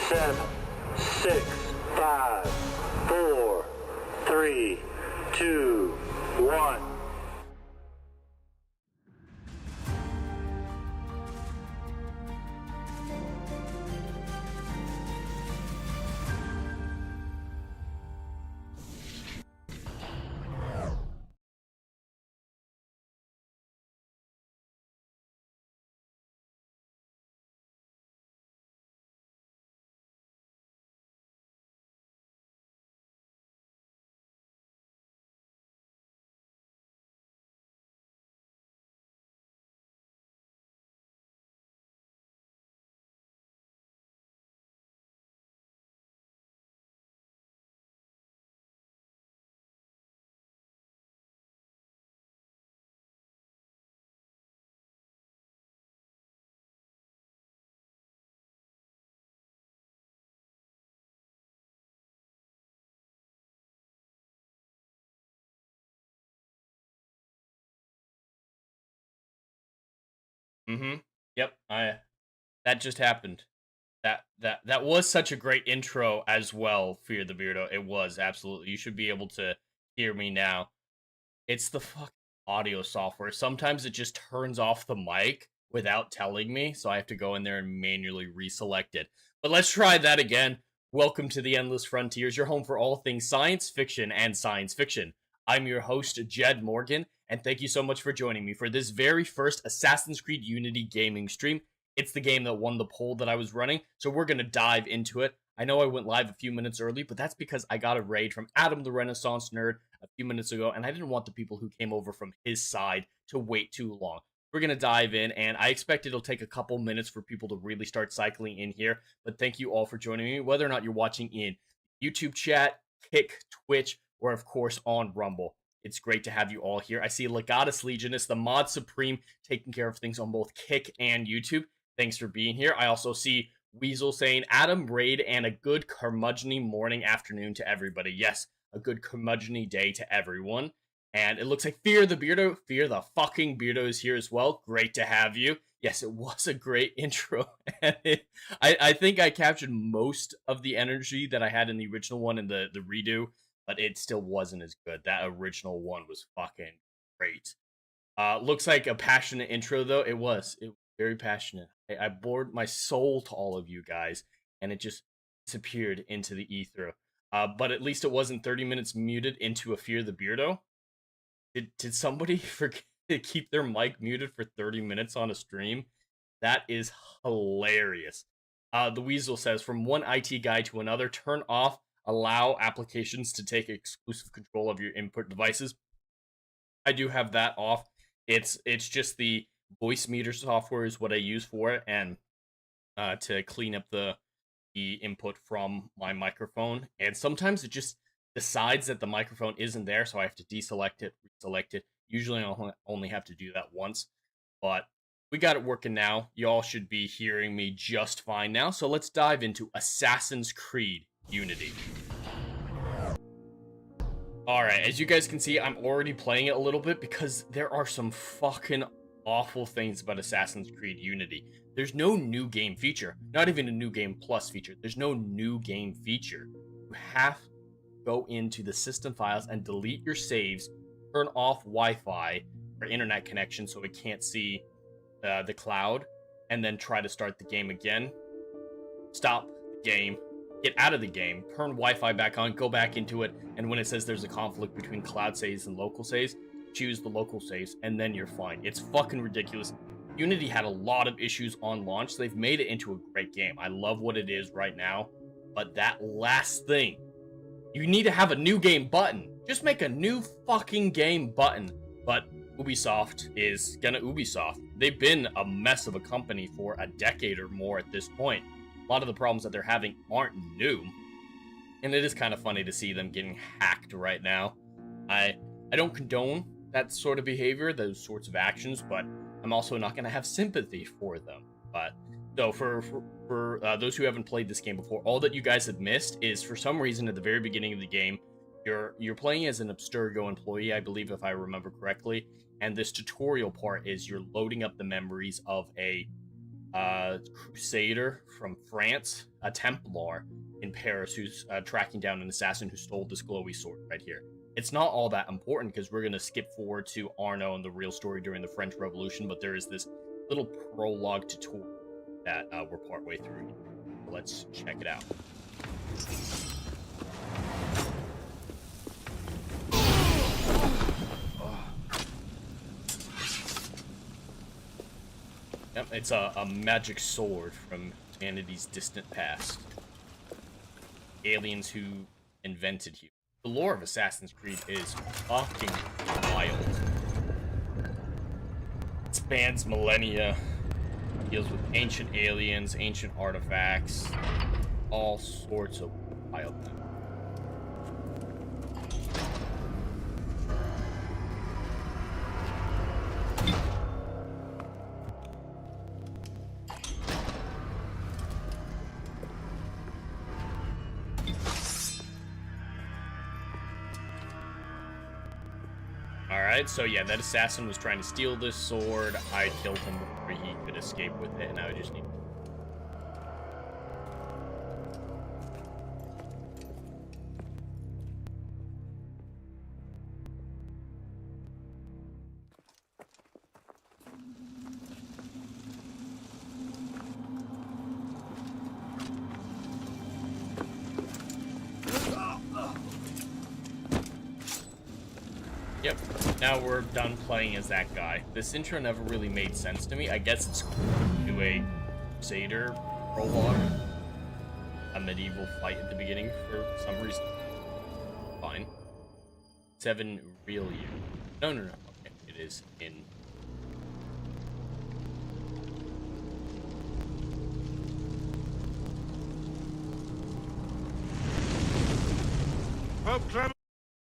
7, 6, 5, 4, 3, 2, 1. Yep. That just happened. That was such a great intro as well, Fear the Beardo. It was absolutely. You should be able to hear me now. It's the fucking audio software. Sometimes it just turns off the mic without telling me, so I have to go in there and manually reselect it. But let's try that again. Welcome to the Endless Frontiers, your home for all things science fiction and science fiction. I'm your host, Jed Morgan, and thank you so much for joining me for this very first Assassin's Creed Unity gaming stream. It's the game that won the poll that I was running, so we're going to dive into it. I know I went live a few minutes early, but that's because I got a raid from Adam the Renaissance Nerd a few minutes ago, and I didn't want the people who came over from his side to wait too long. We're going to dive in, and I expect it'll take a couple minutes for people to really start cycling in here, but thank you all for joining me, whether or not you're watching in YouTube chat, Kick, Twitch, or of course on Rumble. It's great to have you all here. I see Legatus Legionist, the Mod Supreme, taking care of things on both Kick and YouTube. Thanks for being here. I also see Weasel saying, Adam, raid, and a good curmudgeon morning, afternoon to everybody. Yes, a good curmudgeon day to everyone. And it looks like Fear the Beardo, Fear the fucking Beardo is here as well. Great to have you. Yes, it was a great intro. And I think I captured most of the energy that I had in the original one in the redo, but it still wasn't as good. That original one was fucking great. Looks like a passionate intro, though. It was very passionate. I bored my soul to all of you guys, and it just disappeared into the ether. But at least it wasn't 30 minutes muted into a Fear the Beardo. Did somebody forget to keep their mic muted for 30 minutes on a stream? That is hilarious. The Weasel says, from one IT guy to another, turn off, allow applications to take exclusive control of your input devices. I do have that off. It's just the voice meter software is what I use for it, and to clean up the input from my microphone. And sometimes it just decides that the microphone isn't there, so I have to deselect it, reselect it. Usually I only have to do that once, but we got it working now. Y'all should be hearing me just fine now. So let's dive into Assassin's Creed Unity. Alright, as you guys can see, I'm already playing it a little bit because there are some fucking awful things about Assassin's Creed Unity. There's no new game feature, not even a new game plus feature. There's no new game feature. You have to go into the system files and delete your saves, turn off Wi-Fi or internet connection so it can't see the cloud, and then try to start the game again. Stop the game, get out of the game, turn Wi-Fi back on, go back into it, and when it says there's a conflict between cloud saves and local saves, choose the local saves, and then you're fine. It's fucking ridiculous. Unity had a lot of issues on launch. So they've made it into a great game. I love what it is right now, but that last thing, you need to have a new game button. Just make a new fucking game button. But Ubisoft is gonna Ubisoft. They've been a mess of a company for a decade or more at this point. A lot of the problems that they're having aren't new, and it is kind of funny to see them getting hacked right now. I don't condone that sort of behavior, those sorts of actions, but I'm also not going to have sympathy for them. But so for those who haven't played this game before, all that you guys have missed is, for some reason at the very beginning of the game, you're playing as an Abstergo employee, I believe, if I remember correctly, and this tutorial part is you're loading up the memories of a crusader from France, a Templar in Paris, who's tracking down an assassin who stole this glowy sword right here. It's not all that important because we're going to skip forward to Arno and the real story during the French Revolution, but there is this little prologue tutorial that we're partway through. Let's check it out. Yep, it's a magic sword from humanity's distant past. Aliens who invented you. The lore of Assassin's Creed is fucking wild. It spans millennia, deals with ancient aliens, ancient artifacts, all sorts of wildness. Alright, so yeah, that assassin was trying to steal this sword. I killed him before he could escape with it, and now I just need... Yep, now we're done playing as that guy. This intro never really made sense to me. I guess it's to a Crusader prologue. A medieval fight at the beginning for some reason. Fine. 7 real years. No. Okay, it is in...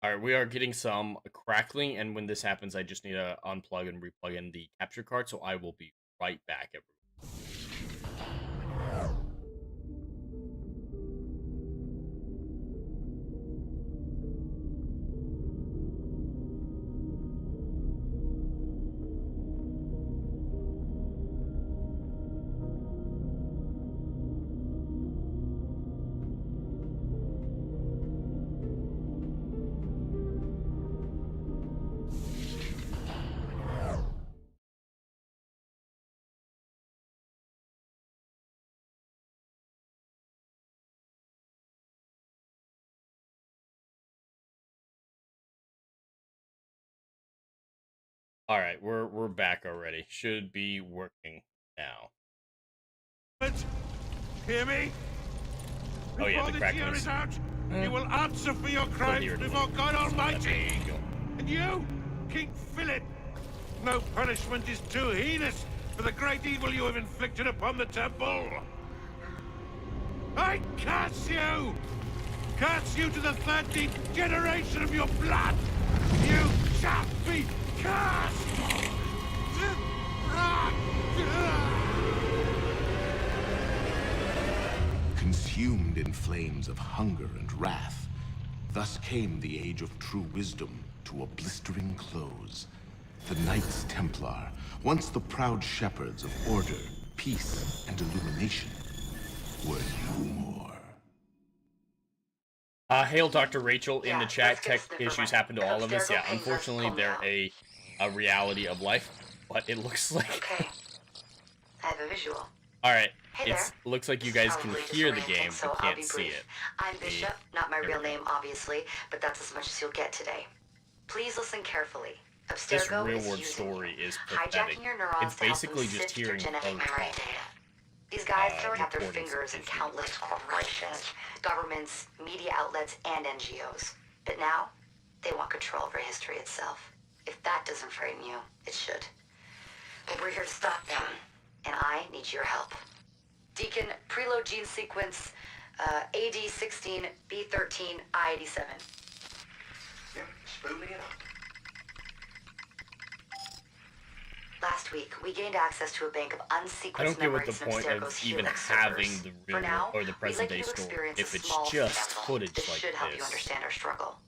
Alright, we are getting some crackling, and when this happens, I just need to unplug and replug in the capture card, so I will be right back, everyone. Alright, we're back already. Should be working now. Hear me? Oh yeah, the crackling is out. You will answer for your crimes before God Almighty. And you, King Philip, no punishment is too heinous for the great evil you have inflicted upon the temple. I curse you! Curse you to the 13th generation of your blood! You shall be cursed! Consumed in flames of hunger and wrath, thus came the age of true wisdom to a blistering close. The Knights Templar, once the proud shepherds of order, peace, and illumination, were no more. Hail Dr. Rachel in the chat. Tech issues happen to all of us. Yeah, unfortunately, they're a reality of life, but it looks like... Okay. I have a visual. Alright, Hey it looks like you guys can hear the game, but can't see it. I'm Bishop, not my real name, obviously, but that's as much as you'll get today. Please listen carefully. This real-world story is pathetic. It's basically just hearing phone talk. These guys don't have their fingers in countless corporations, governments, media outlets, and NGOs. But now, they want control over history itself. If that doesn't frame you, it should. But we're here to stop them, and I need your help. Deacon, preload gene sequence, AD16, B13, I87. Yep, spooling it up. Last week, we gained access to a bank of unsequenced I don't get what memories the from point of Abstergo's even Helix having servers. the For real now, or the present we'd day like you to story experience if a it's small just sample. footage This like should help you this. understand our struggle.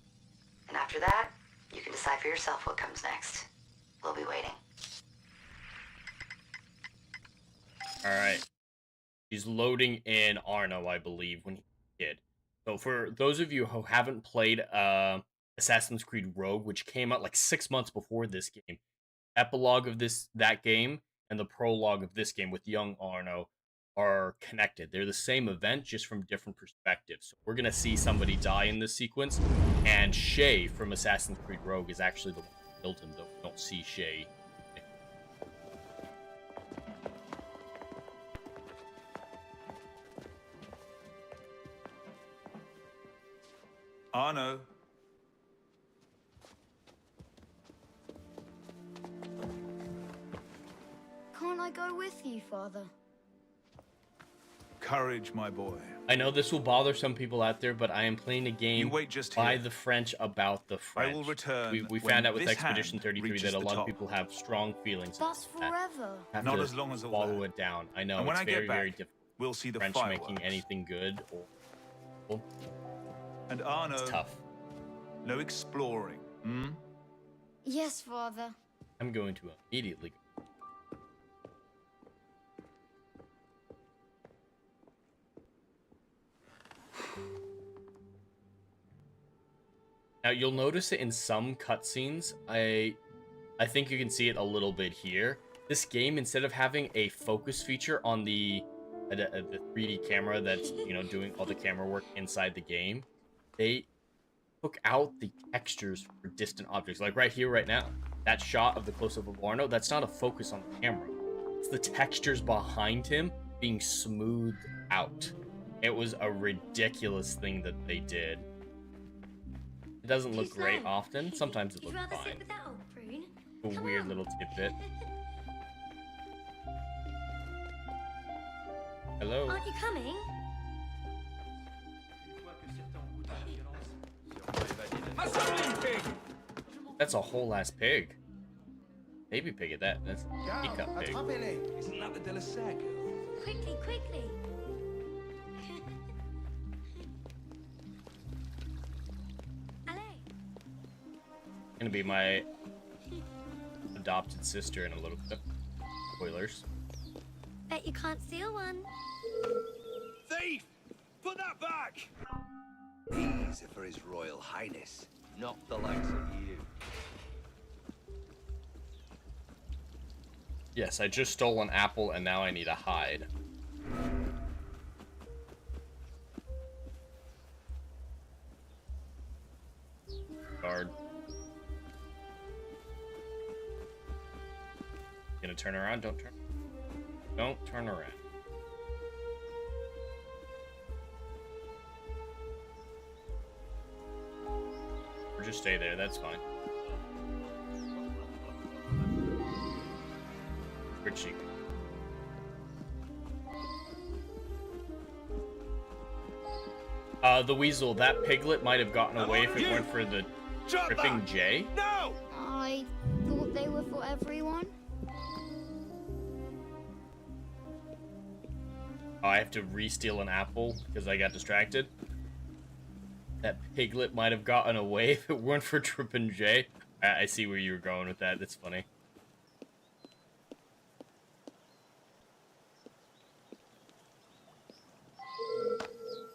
And after that, you can decide for yourself what comes next. We'll be waiting. Alright. He's loading in Arno, I believe, when he did. So for those of you who haven't played Assassin's Creed Rogue, which came out like 6 months before this game, epilogue of that game and the prologue of this game with young Arno are connected. They're the same event, just from different perspectives. So we're gonna see somebody die in this sequence, and Shay from Assassin's Creed Rogue is actually the one who killed him, though we don't see Shay. Arno. Can't I go with you, Father? Courage, my boy. I know this will bother some people out there, but I am playing a game You wait just by here. the French about the French. I will return We when found out with this Expedition hand 33 reaches that a the lot of top. people have strong feelings. That's about that. forever. Have Not to as long as all follow that. it down. I know And when it's I get very, very back, difficult. we'll see the French fireworks. making anything good or And Arno, it's tough. no exploring. Hmm? Yes, Father. I'm going to immediately go. Now you'll notice it in some cutscenes. I think you can see it a little bit here. This game, instead of having a focus feature on the 3D camera that's, you know, doing all the camera work inside the game, they took out the textures for distant objects. Like right here, right now, that shot of the close-up of Arno, that's not a focus on the camera. It's the textures behind him being smoothed out. It was a ridiculous thing that they did. It doesn't look great often. Sometimes it looks fine. A weird little tidbit. Hello? Aren't you coming? That's a whole ass pig. Baby pig at that. That's a teacup pig. Quickly, quickly. Allez. Gonna be my adopted sister in a little bit. Spoilers. Bet you can't steal one. Thief! Put that back! These are for His Royal Highness, not the likes of you. Yes, I just stole an apple and now I need a hide. Guard. Gonna turn around? Don't turn. Don't turn around. Or just stay there, that's fine. Where'd she go? The weasel, that piglet might have gotten away if it weren't for the tripping J. No! I thought they were for everyone. Oh, I have to re-steal an apple because I got distracted. That piglet might have gotten away if it weren't for tripping J. I see where you were going with that. That's funny.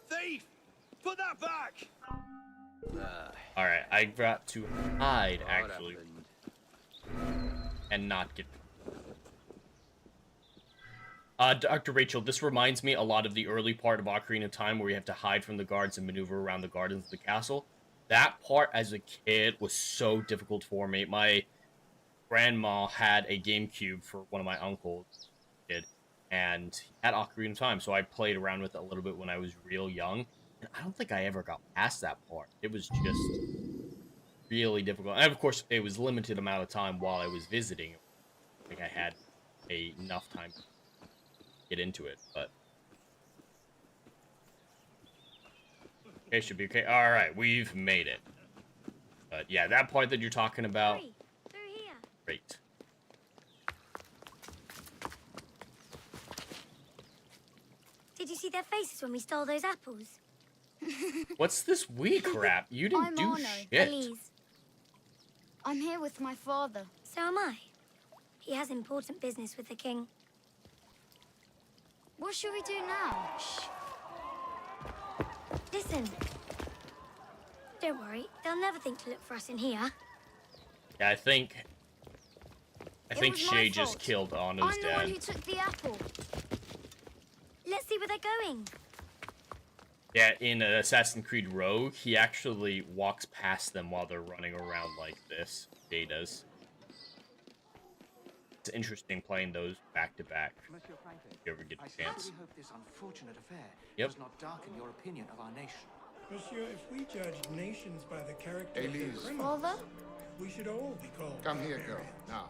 Thief! Put that back! Alright, I got to hide, What actually, happened? and not get... Dr. Rachel, this reminds me a lot of the early part of Ocarina of Time where you have to hide from the guards and maneuver around the gardens of the castle. That part, as a kid, was so difficult for me. My grandma had a GameCube for one of my uncles, and he had Ocarina of Time, so I played around with it a little bit when I was real young. And I don't think I ever got past that part. It was just really difficult. And of course, it was limited amount of time while I was visiting. I think I had enough time to get into it, but... Okay, should be okay. Alright, we've made it. But yeah, that part that you're talking about... Hurry, through here. Great. Did you see their faces when we stole those apples? What's this wee crap? You didn't I'm do Arno. shit. Elise. I'm here with my father. So am I. He has important business with the king. What should we do now? Shh. Listen. Don't worry, they'll never think to look for us in here. Yeah, I think was my Shay just fault. killed Anno's I'm the one dad. who took the apple. Let's see where they're going. Yeah, in Assassin's Creed Rogue, he actually walks past them while they're running around like this. Jay does. It's interesting playing those back to back. If you ever get a chance. hope this unfortunate affair Yep. does not darken your opinion of our nation. Monsieur, if we judge nations by the character of their Elise. criminals, Father? we should all be called. Come here, girl. Now.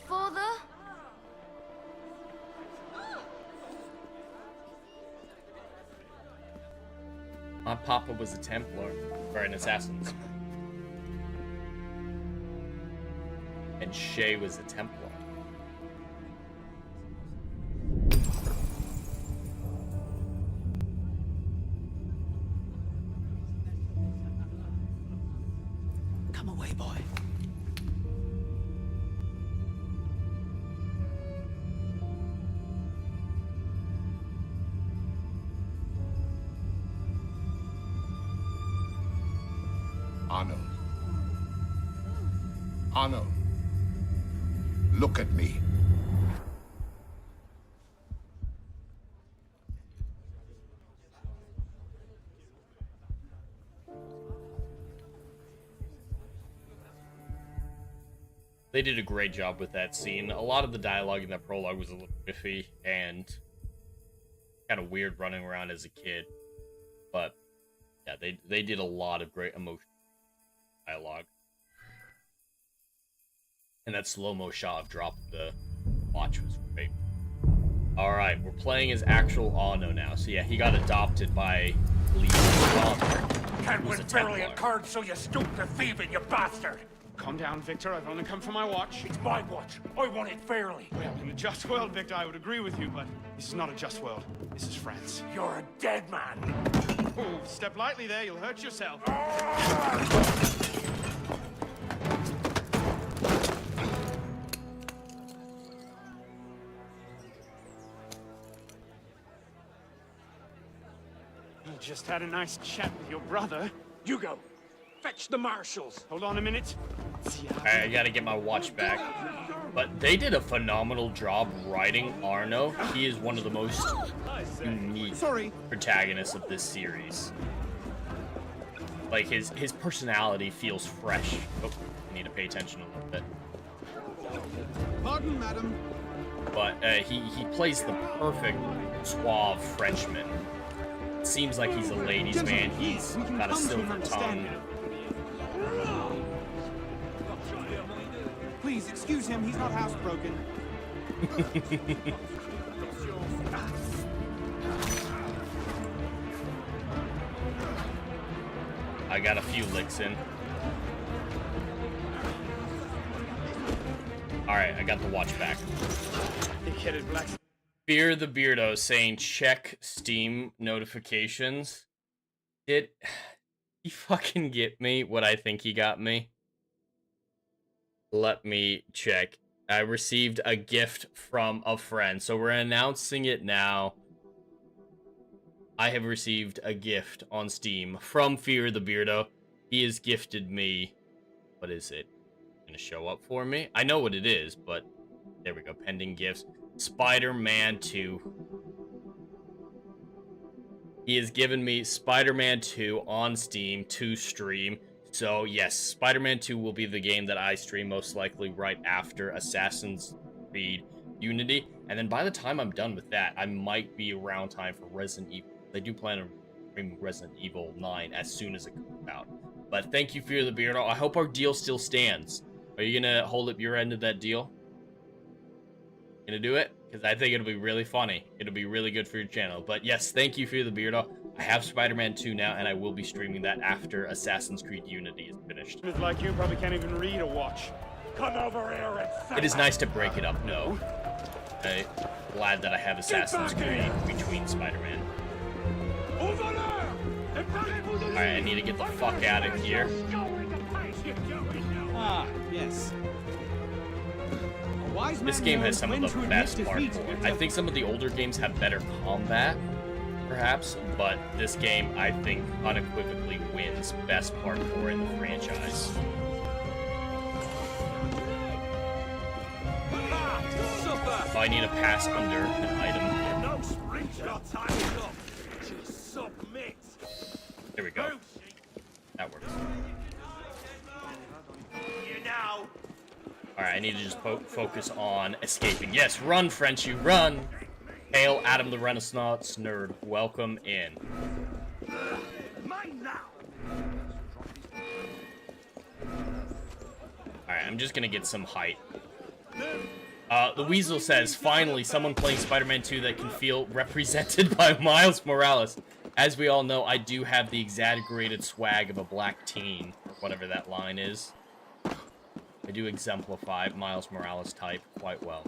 Father? My papa was a Templar, or an assassin. And Shay was a Templar. Come away, boy. Anno. Anno. Look at me. They did a great job with that scene. A lot of the dialogue in that prologue was a little iffy and kind of weird running around as a kid. But yeah, they did a lot of great emotional dialogue. And that slow-mo shot of dropping the watch was great. Alright, we're playing as actual Anno now. So yeah, he got adopted by Lee's father. Can't who's win a fairly Templar. at cards, so you stoop to thieving, you bastard! Calm down, Victor. I've only come for my watch. It's my watch. I want it fairly. Well, in a just world, Victor, I would agree with you, but this is not a just world. This is France. You're a dead man. Oh, step lightly there. You'll hurt yourself. I just had a nice chat with your brother. You go. Fetch the marshals. Hold on a minute. Alright, I gotta get my watch back. But they did a phenomenal job writing Arno. He is one of the most unique protagonists of this series. Like, his personality feels fresh. Oh, I need to pay attention a little bit. Pardon, madam. But he plays the perfect suave Frenchman. Seems like he's a ladies' man. He's got a silver tongue. Please, excuse him. He's not housebroken. I got a few licks in. Alright, I got the watch back. Thick-headed black. Fear the Beardo saying check Steam notifications. Did he fucking get me what I think he got me? Let me check. I received a gift from a friend. So we're announcing it now. I have received a gift on Steam from Fear the Beardo. He has gifted me. What is it? Gonna show up for me? I know what it is, but there we go. Pending gifts. Spider-Man 2. He has given me Spider-Man 2 on Steam to stream. So yes, Spider-Man 2 will be the game that I stream most likely right after Assassin's Creed Unity. And then by the time I'm done with that, I might be around time for Resident Evil. I do plan on streaming Resident Evil 9 as soon as it comes out. But thank you, Fear the Beardo. I hope our deal still stands. Are you gonna hold up your end of that deal? Gonna do it? Because I think it'll be really funny. It'll be really good for your channel. But yes, thank you, Fear the Beardo. I have Spider-Man 2 now, and I will be streaming that after Assassin's Creed Unity is finished. Like you probably can't even read a watch. Come over here and say It is nice to break it up, no. I'm glad that I have Assassin's Creed between Spider-Man. Over there! Alright, I need to get the fuck out of here. Ah, yes. A This game has some of the best parkour. I think some of the older games have better combat, perhaps, but this game, I think, unequivocally wins best parkour in the franchise. Oh, I need to pass under an item. No springs got time up. Just submit. There we go. That works. You now. Alright, I need to just focus on escaping. Yes, run, Frenchie, run! Hail, Adam the Renaissance nerd. Welcome in. Mine now. Alright, I'm just gonna get some height. The Weasel says, finally, someone playing Spider-Man 2 that can feel represented by Miles Morales. As we all know, I do have the exaggerated swag of a black teen, or whatever that line is. I do exemplify Miles Morales type quite well.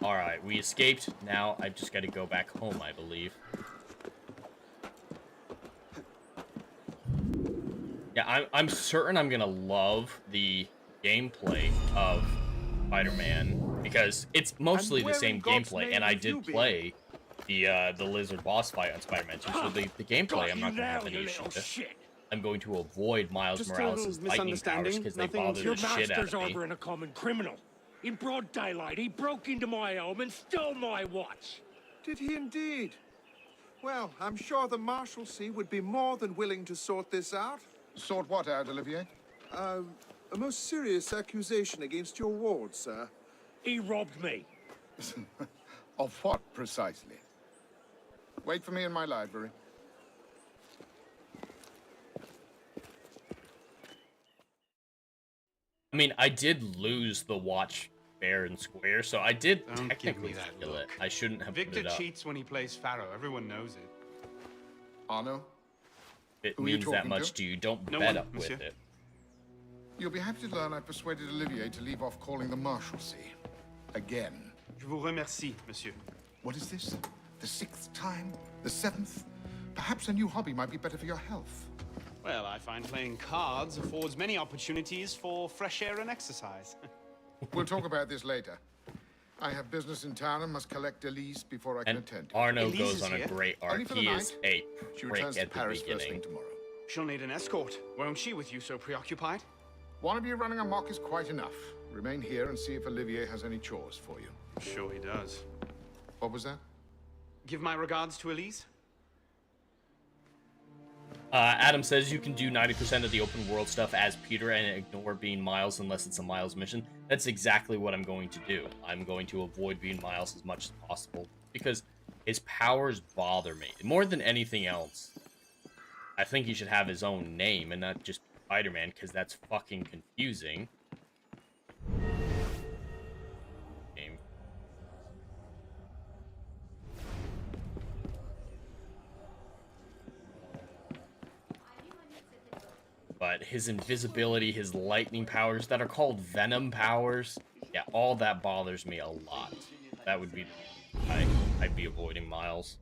Alright, we escaped. Now I've just got to go back home, I believe. Yeah, I'm certain I'm gonna love the gameplay of Spider-Man, because it's mostly the same gameplay, and I did play the lizard boss fight on Spider-Man 2, so the gameplay I'm not gonna have any issue with. I'm going to avoid Miles Morales' lightning powers because they bother the shit out of me. Harboring a common criminal. In broad daylight, he broke into my home and stole my watch. Did he indeed? Well, I'm sure the Marshalsea would be more than willing to sort this out. Sort what out, Olivier? A most serious accusation against your ward, sir. He robbed me. Of what, precisely? Wait for me in my library. I mean, I did lose the watch fair and square, so I did technically steal it. I shouldn't have Victor put it up. cheats when he plays Pharaoh. Everyone knows it. Arno? It Who are you means that talking much to? to you. Don't No bet one, up monsieur. with it. You'll be happy to learn I persuaded Olivier to leave off calling the Marshalsea. Again. Je vous remercie, monsieur. What is this? The 6th time? The 7th? Perhaps a new hobby might be better for your health. Well, I find playing cards affords many opportunities for fresh air and exercise. We'll talk about this later. I have business in town and must collect Elise before I can attend to it. Arno goes on a great Only arc. for the He night. is a She prick returns to at the Paris first thing beginning. tomorrow. She'll need an escort, won't she, with you so preoccupied? One of you running amok is quite enough. Remain here and see if Olivier has any chores for you. Sure he does. What was that? Give my regards to Elise. Adam says you can do 90% of the open world stuff as Peter and ignore being Miles unless it's a Miles mission. That's exactly what I'm going to do. I'm going to avoid being Miles as much as possible because his powers bother me more than anything else. I think he should have his own name and not just Spider-Man because that's fucking confusing. Game. But his invisibility, his lightning powers that are called Venom powers, yeah, all that bothers me a lot. That would be, I'd be avoiding Miles.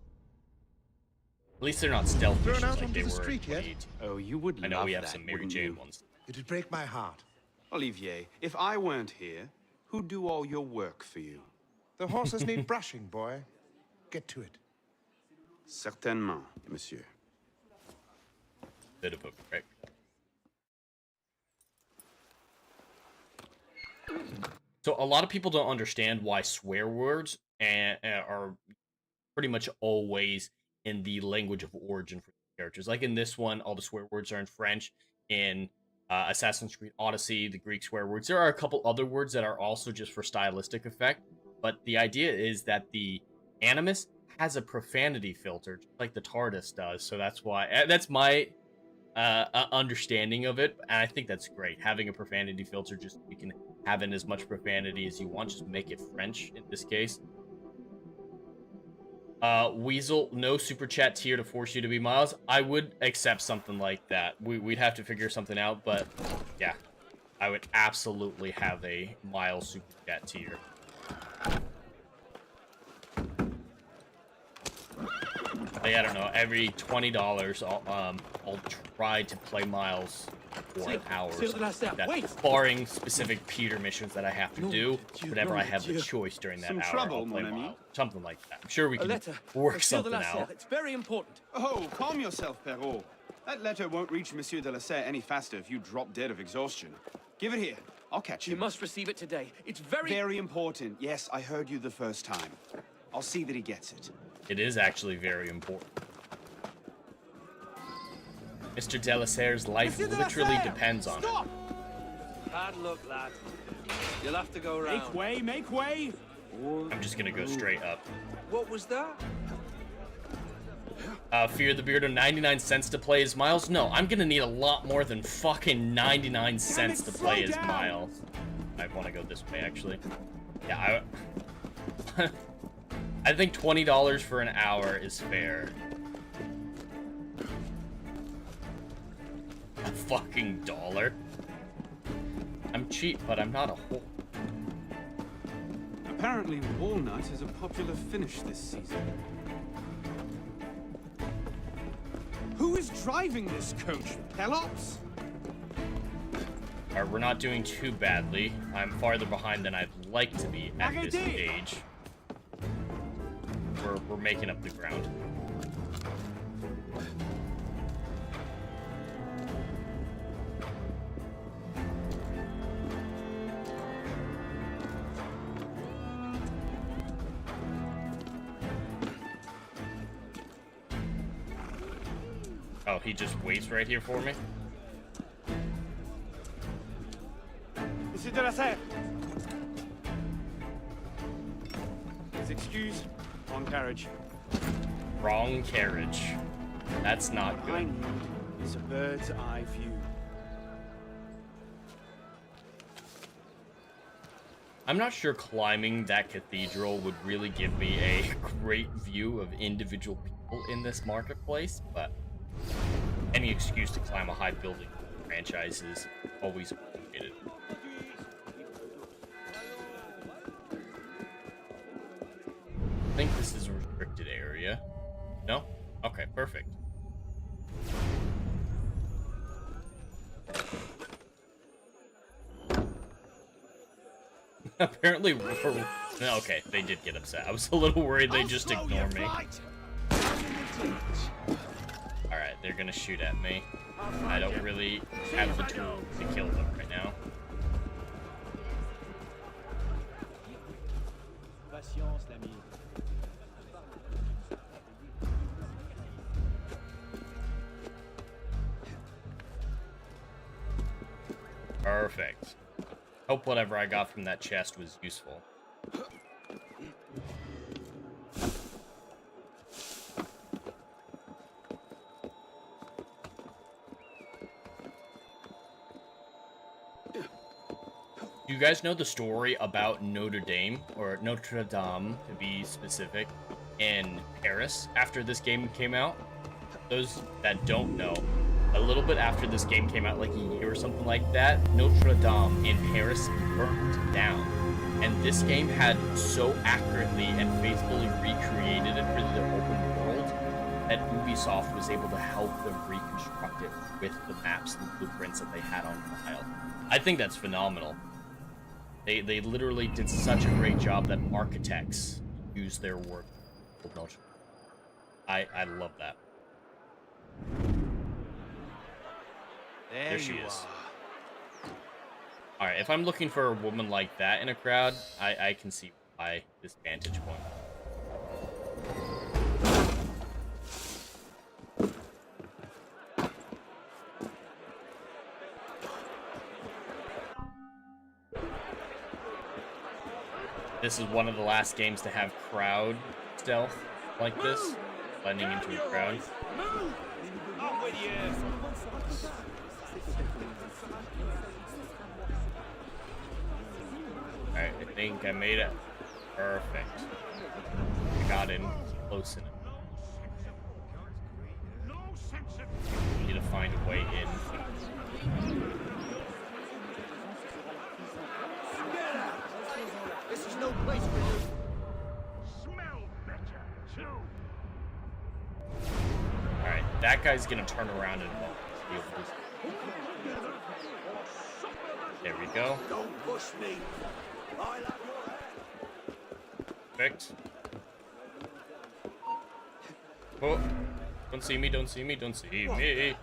At least they're not stealth missions like they were in 2018. Oh, you would I know love we have that, some Mary wouldn't Jane you? ones. It'd break my heart. Olivier, if I weren't here, who'd do all your work for you? The horses need brushing, boy. Get to it. Certainement, monsieur. Bit of a prick. So a lot of people don't understand why swear words are pretty much always in the language of origin for characters. Like in this one, all the swear words are in French. In Assassin's Creed Odyssey, the Greek swear words. There are a couple other words that are also just for stylistic effect. But the idea is that the Animus has a profanity filter, just like the TARDIS does. So that's why, that's my understanding of it. And I think that's great. Having a profanity filter, just you can have in as much profanity as you want. Just make it French in this case. Weasel, no super chat tier to force you to be Miles. I would accept something like that. We'd have to figure something out, but yeah, I would absolutely have a Miles super chat tier. Like, I don't know, every $20, I'll try to play Miles for an hour. Sur de la serre. That, Wait! barring specific Peter missions that I have to do, whenever I have the Dieu. choice during that Some hour, trouble, I'll play mon ami. Wild. Something like that. I'm sure we A can letter. work Sur de something la serre. out. It's very important. Oh, calm yourself, Perrault. That letter won't reach Monsieur de la Serre any faster if you drop dead of exhaustion. Give it here. I'll catch you. You must receive it today. It's very... Very important. Yes, I heard you the first time. I'll see that he gets it. It is actually very important. Mr. de la Serre's life literally depends on it. Bad luck, lad. You'll have to go round. Make way, make way! I'm just gonna go straight up. What was that? Fear the Beardo, 99 cents to play as Miles? No, I'm gonna need a lot more than fucking 99 cents to play as Miles. I want to go this way, actually. Yeah, I think $20 for an hour is fair. A fucking dollar? I'm cheap, but I'm not a whore. Apparently, walnut is a popular finish this season. Who is driving this coach? Pelops? Alright, we're not doing too badly. I'm farther behind than I'd like to be at this stage. We're making up the ground. Oh, he just waits right here for me? Monsieur de la Serre. Please excuse. Wrong carriage. Wrong carriage. That's not good. I need is a bird's eye view. I'm not sure climbing that cathedral would really give me a great view of individual people in this marketplace, but any excuse to climb a high building franchise is always appreciated. I think this is a restricted area. No? Okay, perfect. Apparently, okay, they did get upset. I was a little worried they just ignore me. Alright, they're gonna shoot at me. I don't really have the tool to kill them right now. Perfect. Hope whatever I got from that chest was useful. Do you guys know the story about Notre Dame, or Notre Dame to be specific, in Paris after this game came out? Those that don't know, a little bit after this game came out, like a year or something like that, Notre Dame in Paris burnt down. And this game had so accurately and faithfully recreated it for the open world that Ubisoft was able to help them reconstruct it with the maps and blueprints that they had on file. I think that's phenomenal. They literally did such a great job that architects used their work. I love that. There she is. Alright, if I'm looking for a woman like that in a crowd, I can see why this vantage point. This is one of the last games to have crowd stealth like this, blending into a crowd. Up with you! Alright, I think I made it. Perfect. I got in close enough. Need to find a way in. This is no place for you. Smell better, too. Alright, that guy's gonna turn around and deal with this. There we go. Don't push me. I'll have your head. Perfect. Oh, don't see me, don't see me, don't see me.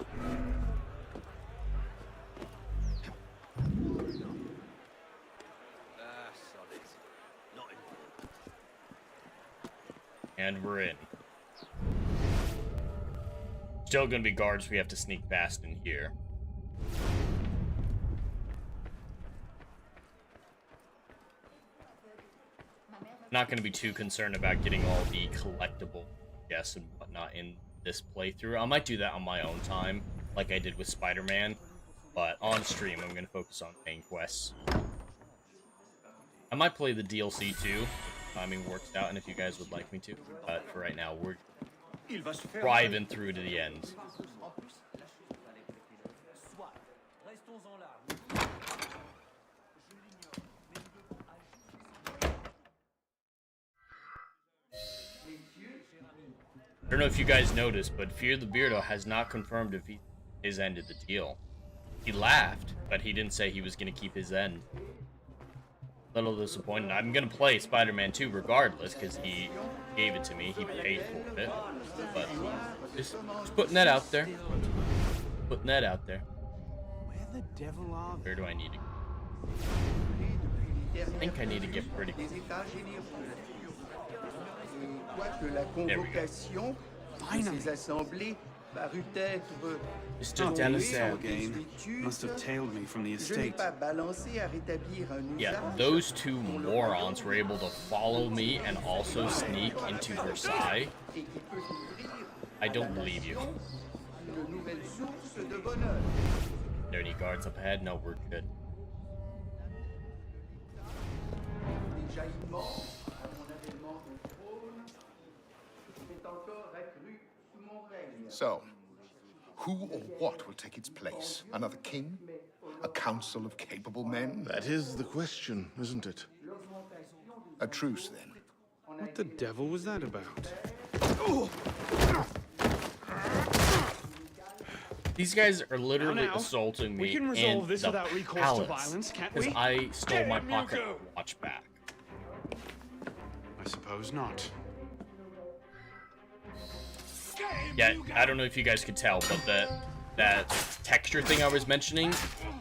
And we're in. Still gonna be guards we have to sneak past in here. Not gonna be too concerned about getting all the collectible guests and whatnot in this playthrough. I might do that on my own time, like I did with Spider-Man, but on stream I'm gonna focus on main quests. I might play the DLC too, if timing works out, and if you guys would like me to. But for right now, we're driving through to the end. I don't know if you guys noticed, but Fear the Beardo has not confirmed if his end of the deal. He laughed, but he didn't say he was going to keep his end. A little disappointed. I'm going to play Spider-Man 2 regardless, because he gave it to me. He paid for it. But just putting that out there. Putting that out there. Where the devil are they? Where do I need to go? I think I need to get pretty close. There we go. Finally. Mr. Delasere again. Must have tailed me from the estate. Yeah, those two morons were able to follow me and also sneak into Versailles. I don't believe you. Are there any guards up ahead? No, we're good. So, who or what will take its place? Another king? A council of capable men? That is the question, isn't it? A truce, then. What the devil was that about? These guys are literally assaulting me we can resolve in this the without recourse palace to violence, can't because we? I stole my pocket watch back. I suppose not. Yeah, I don't know if you guys could tell, but that texture thing I was mentioning,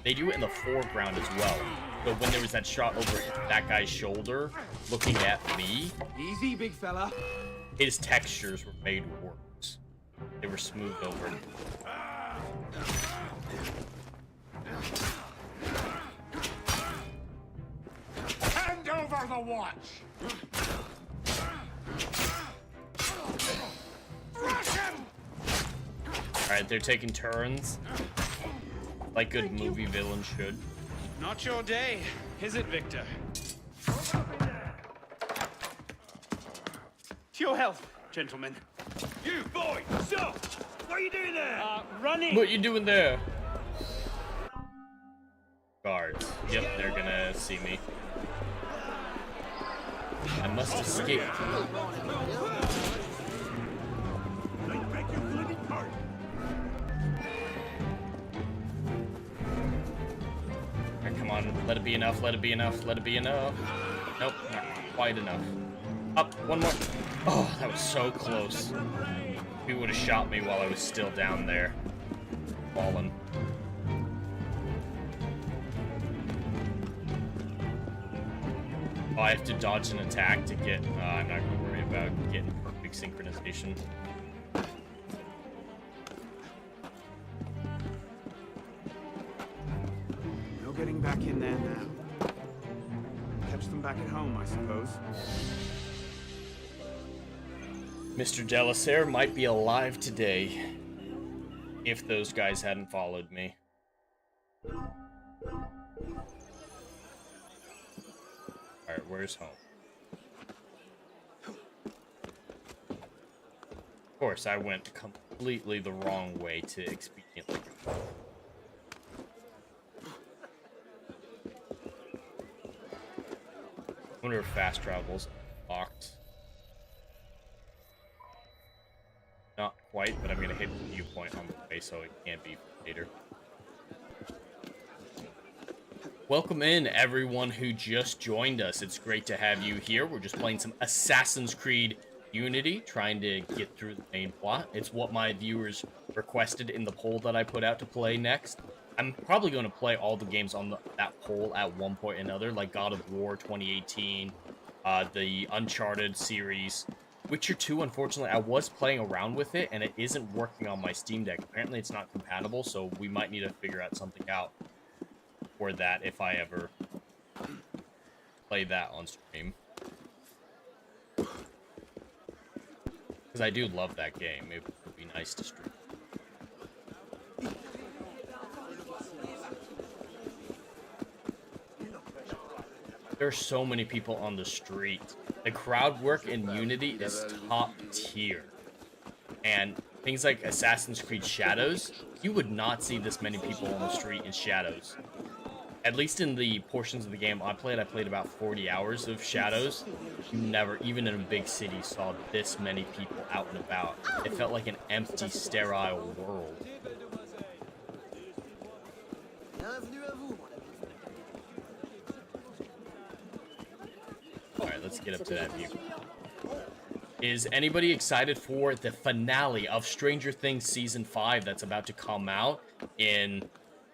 they do it in the foreground as well. So when there was that shot over that guy's shoulder, looking at me, Easy, big fella. his textures were made worse. They were smoothed over. Hand over the watch! Alright, they're taking turns. Like good movie villains should. Not your day, is it, Victor? To your health, gentlemen. You boy, stop! What are you doing there? Running! What you doing there? Guards. Yep, they're gonna see me. I must escape. Alright, come on, let it be enough, let it be enough, let it be enough. Nope, not quite enough. Up, one more. Oh, that was so close. He would have shot me while I was still down there. Falling. Oh, I have to dodge an attack to get... I'm not going to worry about getting perfect synchronization. No getting back in there now. Catch them back at home, I suppose. Mr. Delasere might be alive today if those guys hadn't followed me. Alright, where's home? Of course, I went completely the wrong way to expediently go. I wonder if fast travel's locked. Not quite, but I'm gonna hit the viewpoint on the way so it can't be later. Welcome in, everyone who just joined us. It's great to have you here. We're just playing some Assassin's Creed Unity, trying to get through the main plot. It's what my viewers requested in the poll that I put out to play next. I'm probably going to play all the games on that poll at one point or another, like God of War 2018, the Uncharted series. Witcher 2, unfortunately, I was playing around with it, and it isn't working on my Steam Deck. Apparently, it's not compatible, so we might need to figure out something out for that if I ever play that on stream. Because I do love that game. It would be nice to stream. There are so many people on the street. The crowd work in Unity is top tier. And things like Assassin's Creed Shadows, you would not see this many people on the street in Shadows. At least in the portions of the game I played about 40 hours of Shadows. You never, even in a big city, saw this many people out and about. It felt like an empty, sterile world. Alright, let's get up to that view. Is anybody excited for the finale of Stranger Things Season 5 that's about to come out in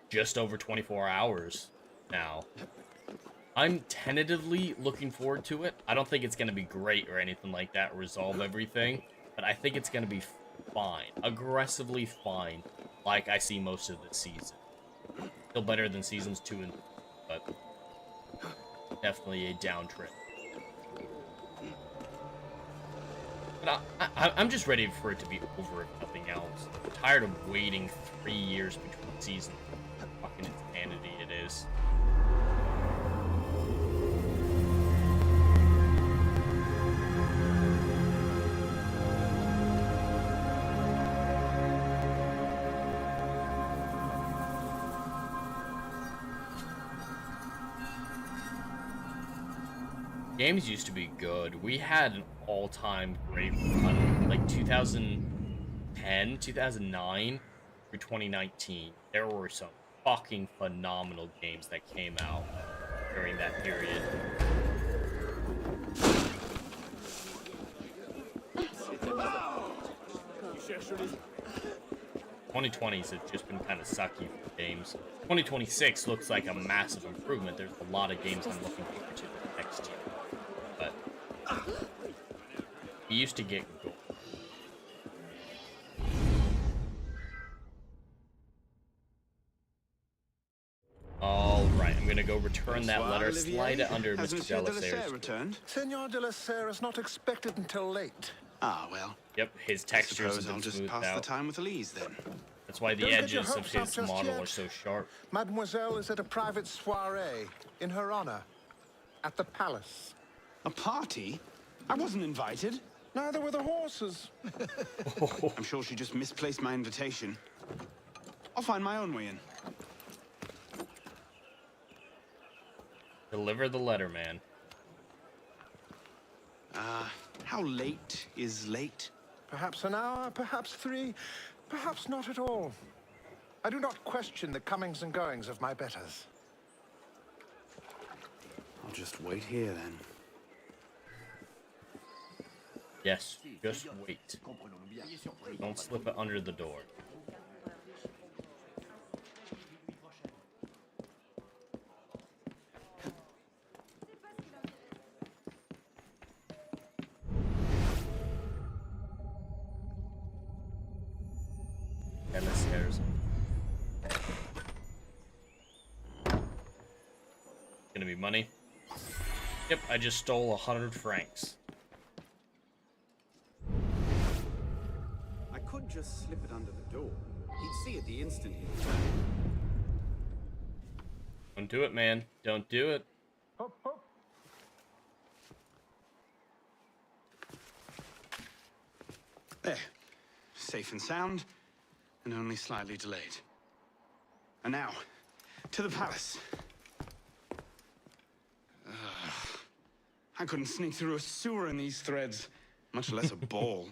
just over 24 hours now? I'm tentatively looking forward to it. I don't think it's going to be great or anything like that, resolve everything, but I think it's going to be fine. Aggressively fine, like I see most of the season. Still better than Seasons 2 and 3, but definitely a down trend. But I'm just ready for it to be over, if nothing else. I'm tired of waiting 3 years between seasons. Fucking insanity it is. Games used to be good. We had an all-time great run, like 2010, 2009 through 2019. There were some fucking phenomenal games that came out during that period. 2020s have just been kind of sucky for games. 2026 looks like a massive improvement. There's a lot of games I'm looking forward to next year. But we used to get gold. Alright, I'm gonna go return that letter, slide it under Mr. De La Serre's returned? Senor De La Serre is not expected until late. Ah, well. Yep, his textures have been I'll just smoothed pass out. the time with Elise, then. That's why the Don't get edges your of hopes up his just model yet. are so sharp. Mademoiselle is at a private soiree in her honor at the palace. A party? I wasn't invited. Neither were the horses. I'm sure she just misplaced my invitation. I'll find my own way in. Deliver the letter, man. How late is late? Perhaps an hour, perhaps 3, perhaps not at all. I do not question the comings and goings of my betters. I'll just wait here, then. Yes, just wait. Don't slip it under the door. And the stairs. Gonna be money. Yep, I just stole 100 francs. I could just slip it under the door. He'd see it the instant he returned. Don't do it, man. Don't do it. Hop, hop. There. Safe and sound, and only slightly delayed. And now, to the palace. I couldn't sneak through a sewer in these threads, much less a ball.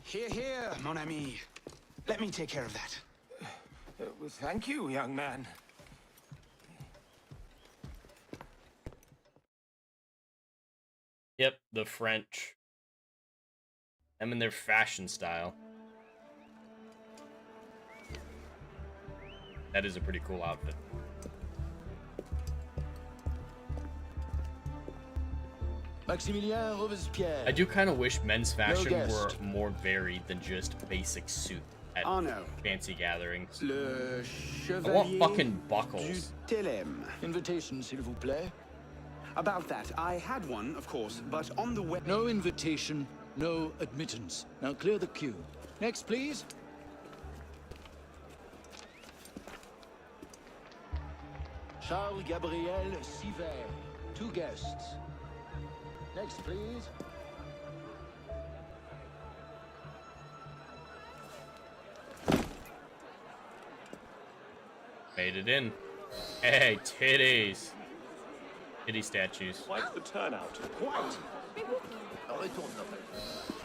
Here, here, mon ami. Let me take care of that. Well, thank you, young man. Yep, the French. Them and their fashion style. That is a pretty cool outfit. Maximilien Robespierre. I do kind of wish men's fashion were more varied than just basic suit at fancy gatherings. I want fucking buckles. Invitation, s'il vous plaît. About that, I had one, of course, but on the way. No invitation, no admittance. Now clear the queue. Next, please. Charles Gabriel Siver. 2 guests. Next, please. Made it in. Hey, titties. Titty statues. Quite the turnout. Quite.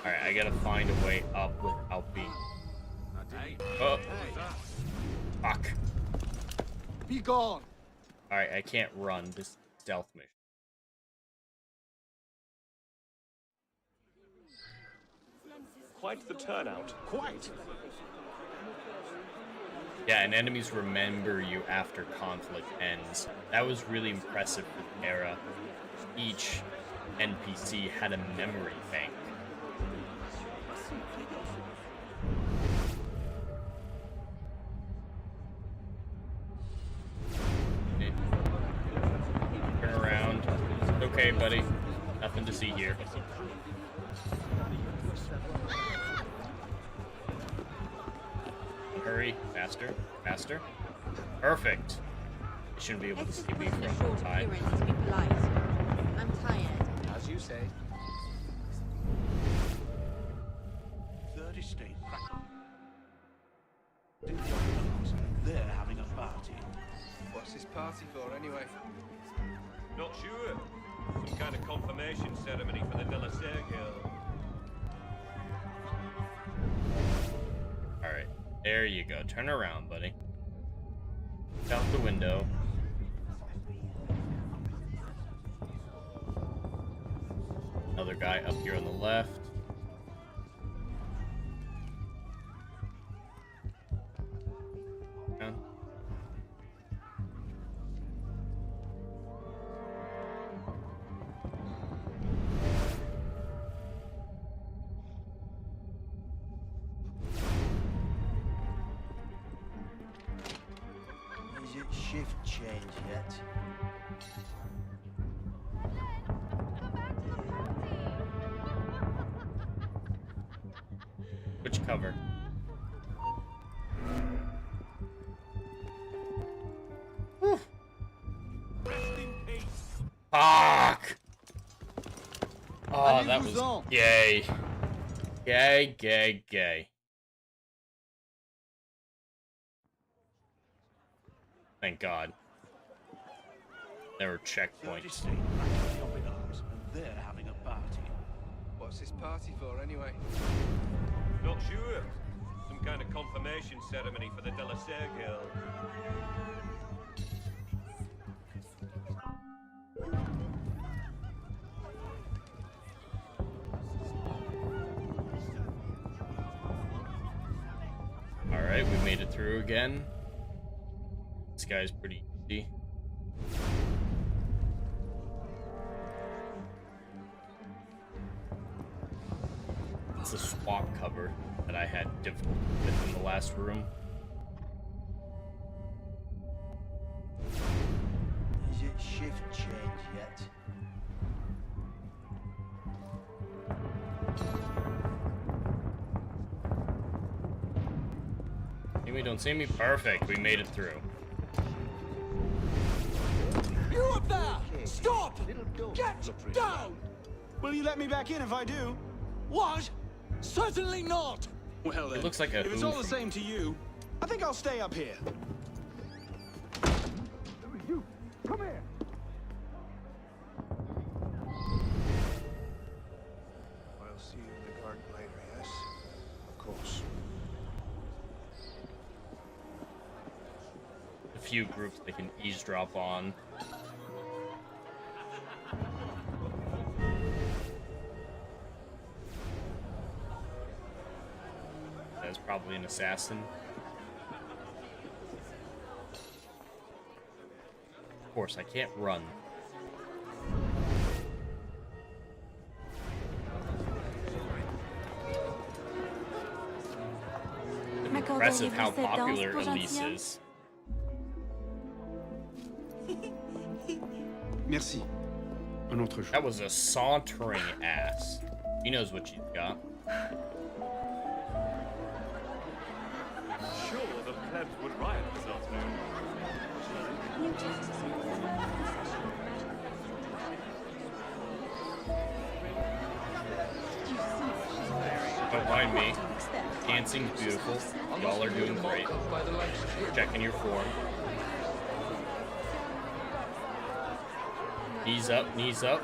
Alright, I gotta find a way up without being... Oh. Fuck. Be gone. Alright, I can't run this stealth mission. Quite the turnout. Quite. Yeah, and enemies remember you after conflict ends. That was really impressive for the era. Each NPC had a memory bank. Turn around. It's okay, buddy. Nothing to see here. Hurry, faster, faster. Perfect. I shouldn't be able to see me from outside. I'm tired. As you say. Third estate. They're having a party. What's this party for, anyway? Not sure. Some kind of confirmation ceremony for the De La Serre girl. Alright, there you go. Turn around, buddy. Look out the window. Another guy up here on the left. Down. Is it shift change yet? Which cover? Whew. Rest in peace. Fuck! Oh, that was gay. Gay, gay, gay. Thank God. There were checkpoints. They're having a party. What's this party for, anyway? Not sure. Some kind of confirmation ceremony for the De La Serre girl. Alright, we made it through again. This guy's pretty easy. It's a swap cover that I had difficulty with in the last room. Is it shift change yet? See me, don't see me. Perfect, we made it through. You up there! Stop! Get down! Will you let me back in if I do? What? Certainly not! Well then, It looks like a if it's all the same to you, I think I'll stay up here. You, come here. I'll see you in the garden later, yes? Of course. few groups they can eavesdrop on. That's probably an assassin. Of course, I can't run. Impressive how popular Elise is. Merci. Un autre jour. That was a sauntering ass. He knows what she's got. Sure, the plebs would riot this afternoon. Don't mind me. Dancing's beautiful. Y'all are doing great. Checking your form. Knees up, knees up.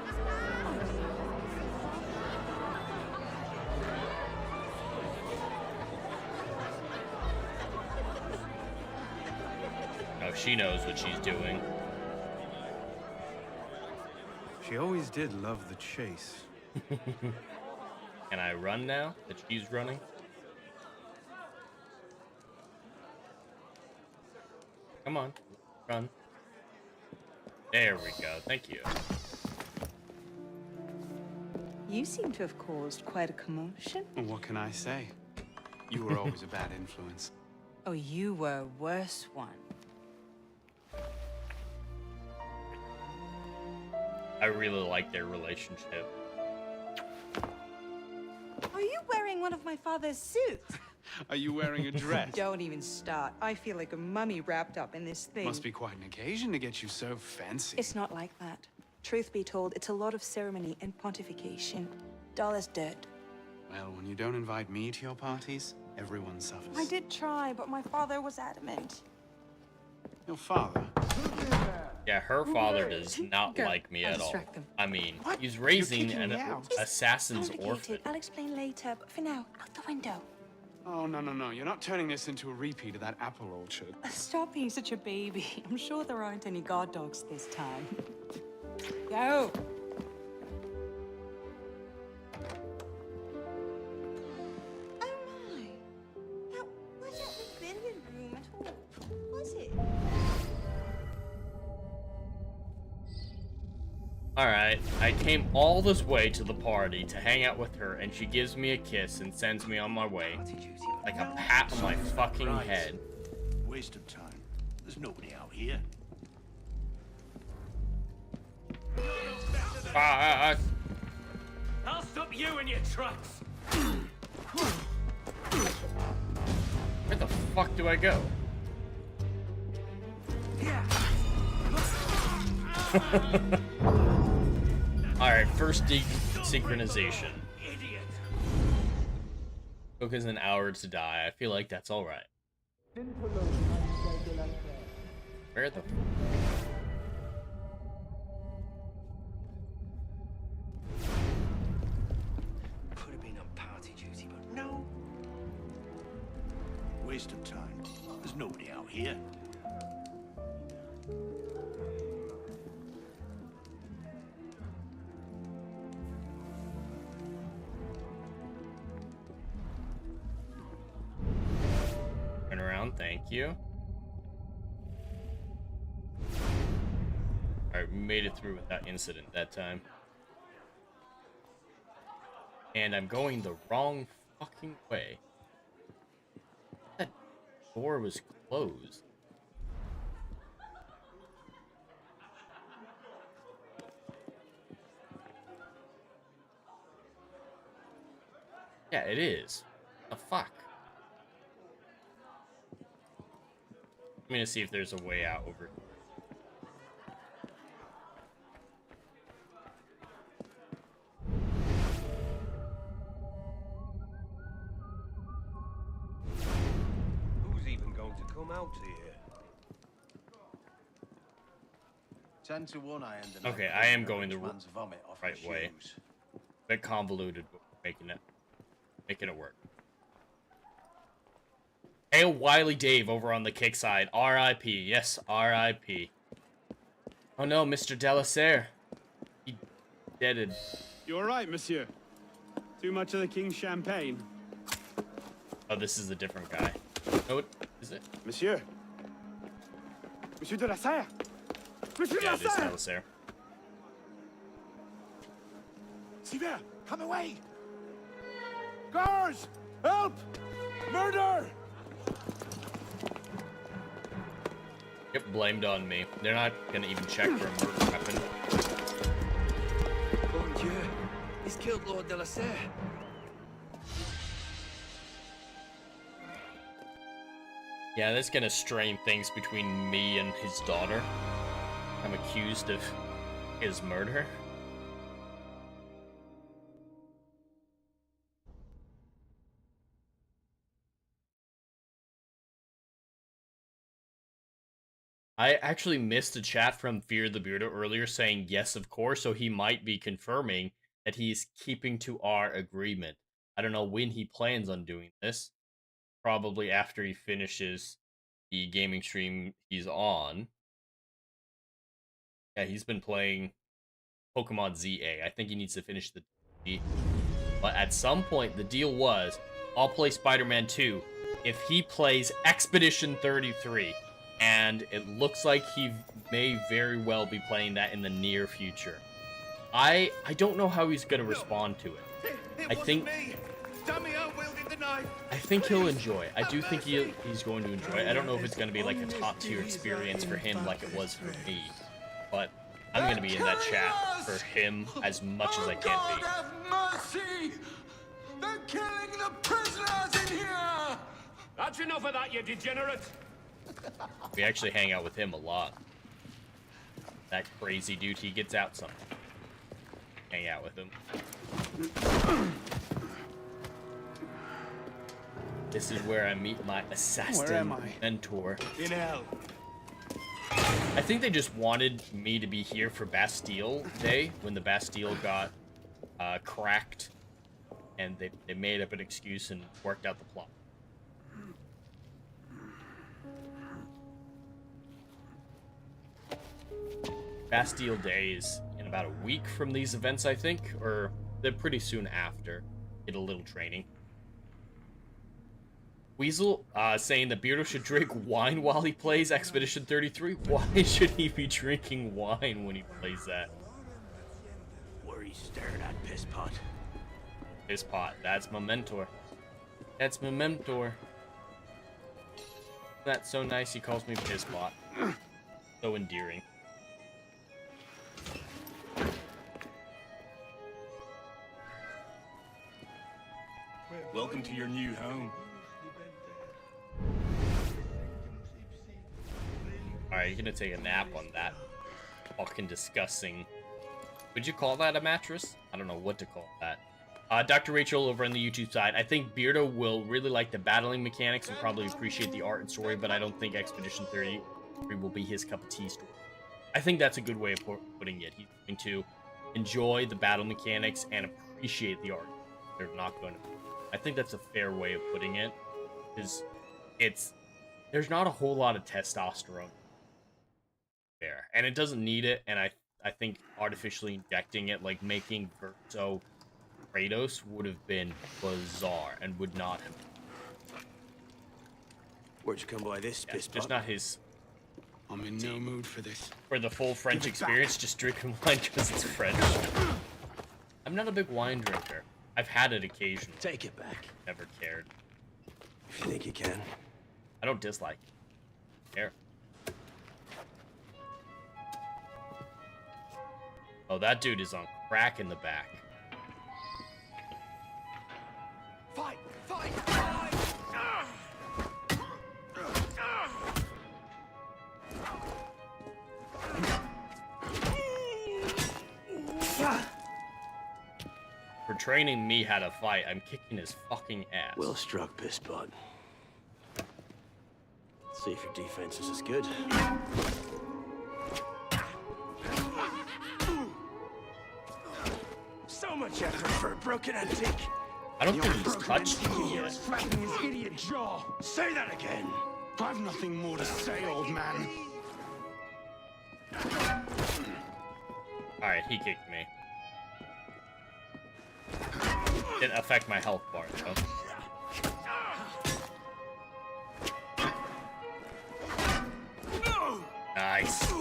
No, she knows what she's doing. She always did love the chase. Can I run now that she's running? Come on, run. There we go, thank you. You seem to have caused quite a commotion. Well, what can I say? You were always a bad influence. Oh, you were a worse one. I really like their relationship. Are you wearing one of my father's suits? Are you wearing a dress? Don't even start. I feel like a mummy wrapped up in this thing. Must be quite an occasion to get you so fancy. It's not like that. Truth be told, it's a lot of ceremony and pontification. Dull as dirt. Well, when you don't invite me to your parties, everyone suffers. I did try, but my father was adamant. Your father? Yeah, her father does not like me at all. I mean, he's raising an assassin's orphan. I'll explain later, but for now, out the window. Oh, no, no, no. You're not turning this into a repeat of that apple orchard. Stop being such a baby. I'm sure there aren't any guard dogs this time. Go! Oh my! That wasn't the billiard room at all, was it? Alright, I came all this way to the party to hang out with her, and she gives me a kiss and sends me on my way. Like a pat on my fucking head. Waste of time. There's nobody out here. Fuck! I'll stop you in your tracks. Where the fuck do I go? Alright, first synchronization. Took us an hour to die. I feel like that's alright. Where the... Could have been on party duty, but no. Waste of time. There's nobody out here. Turn around, thank you. Alright, we made it through without incident that time. And I'm going the wrong fucking way. That door was closed. Yeah, it is. The fuck? I'm gonna see if there's a way out over here. Who's even going to come out here? 10 to 1, I ended up. Okay, I am going the vomit off right my way. shoes. Bit convoluted, but making it work. Hail Wily Dave over on the kick side. R.I.P. Yes, R.I.P. Oh no, Mr. Delasere. He deaded. You all right, monsieur? Too much of the king's champagne? Oh, this is a different guy. Oh, is it? Monsieur? Monsieur Delasere? Monsieur Yeah, it is Delasere! Delasere. Sylvain, come away! Guards! Help! Murder! Yep, blamed on me. They're not gonna even check for a murder weapon. Bon Dieu, he's killed Lord Delasere. Yeah, that's gonna strain things between me and his daughter. I'm accused of his murder. I actually missed a chat from Fear the Beardo earlier saying yes, of course, so he might be confirming that he's keeping to our agreement. I don't know when he plans on doing this. Probably after he finishes the gaming stream he's on. Yeah, he's been playing Pokemon ZA. I think he needs to finish the D. But at some point, the deal was, I'll play Spider-Man 2 if he plays Expedition 33. And it looks like he may very well be playing that in the near future. I don't know how he's going to respond to it. I think he'll enjoy it. I do think he's going to enjoy it. I don't know if it's going to be like a top tier experience for him like it was for me. But I'm going to be in that chat for him as much as I can be. Have mercy! They're killing the prisoners in here! That's enough of that, you degenerate! We actually hang out with him a lot. That crazy dude, he gets out something. Hang out with him. This is where I meet my assassin mentor. In hell. I think they just wanted me to be here for Bastille Day, when the Bastille got cracked. And they made up an excuse and worked out the plot. Bastille Day is in about a week from these events, I think, or they're pretty soon after. Get a little training. Weasel saying that Beardo should drink wine while he plays Expedition 33. Why should he be drinking wine when he plays that? Where he stared at piss pot. Piss pot, that's my mentor. That's my mentor. That's so nice he calls me piss pot. So endearing. Welcome to your new home. Alright, you're gonna take a nap on that fucking disgusting... Would you call that a mattress? I don't know what to call that. Dr. Rachel over on the YouTube side, I think Beardo will really like the battling mechanics and probably appreciate the art and story, but I don't think Expedition 33 will be his cup of tea story. I think that's a good way of putting it. He's going to enjoy the battle mechanics and appreciate the art. They're not going to... I think that's a fair way of putting it, because there's not a whole lot of testosterone there, and it doesn't need it, and I think artificially injecting it, like making Verso Kratos, would have been bizarre and would not have. Where'd you come by this piss Just pot? not his... I'm in no mood for this. For the full French experience, just drinking wine because it's French. I'm not a big wine drinker. I've had it occasionally. Take it back. Never cared. If you think you can. I don't dislike it. Care. Oh, that dude is on crack in the back. Fight! Fight! Fight! For training me how to fight, I'm kicking his fucking ass. Well struck, piss pot. See if your defense is as good. So much effort for a broken antique. I don't think he's touched me yet. Flapping his idiot jaw. Say that again. I've nothing more to say, old man. Alright, he kicked me. Didn't affect my health bar, though. Nice.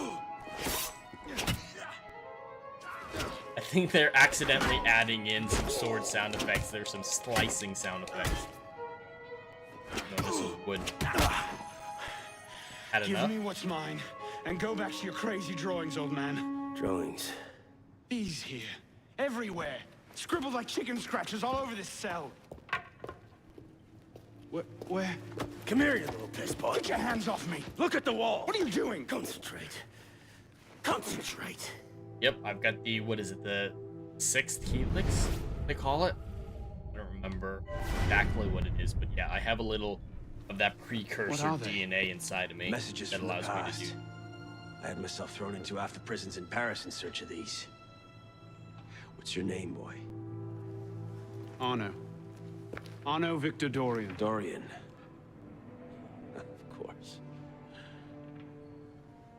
I think they're accidentally adding in some sword sound effects. There's some slicing sound effects. No, this is wood. Had Give enough? me what's mine, and go back to your crazy drawings, old man. Drawings? These here. Everywhere. Scribbled like chicken scratches all over this cell. Where? Come here, you little piss pot. Get your hands off me. Look at the wall. What are you doing? Concentrate. Concentrate. Yep, I've got the, what is it, the 6th helix, they call it? I don't remember exactly what it is, but yeah, I have a little of that precursor DNA inside of me Messages that from allows the me past. to do. I had myself thrown into after prisons in Paris in search of these. What's your name, boy? Arno. Arno Victor Dorian. Dorian. Of course.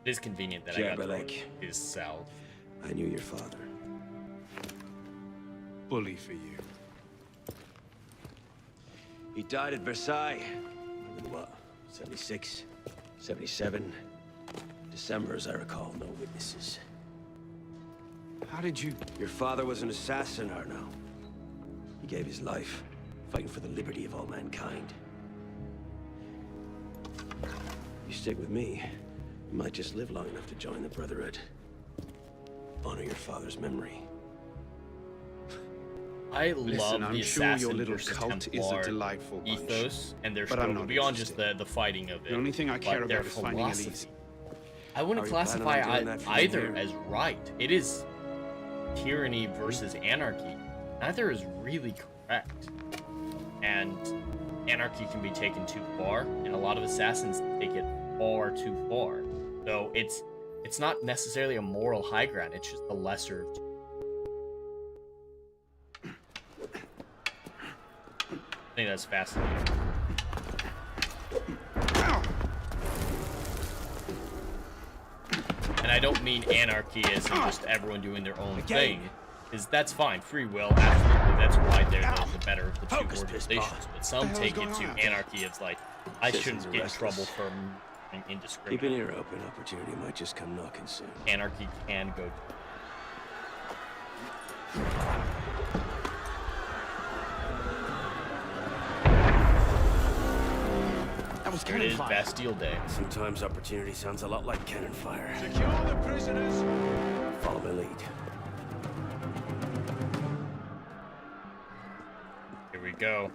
It is convenient that I got thrown in his cell. I knew your father. Bully for you. He died at Versailles. In what? 76? 77? December, as I recall, no witnesses. How did you... Your father was an assassin, Arno. He gave his life, fighting for the liberty of all mankind. You stick with me, you might just live long enough to join the Brotherhood. Honor your father's memory. I love I'm the sure assassin your little versus cult is a Templar delightful bunch, ethos and their but I'm struggle not beyond just interested. the fighting of it. The only thing I care but their about is finding philosophy. Elise. I wouldn't Are you planning classify on doing that from either here? as right. It is tyranny versus anarchy. Neither is really correct. And anarchy can be taken too far, and a lot of assassins take it far too far. So it's not necessarily a moral high ground, it's just the lesser of two. I think that's fascinating. And I don't mean anarchy as in just everyone doing their own thing, because that's fine. Free will, absolutely. That's why they're the better of the two organizations. But some take it to anarchy as like, I shouldn't get in trouble for being indiscriminate. Keep an ear open. Opportunity might just come knocking soon. Anarchy can go. That was It cannon is fire. Bastille Day. Sometimes opportunity sounds a lot like cannon fire. Secure the prisoners. Follow my lead. Here we go.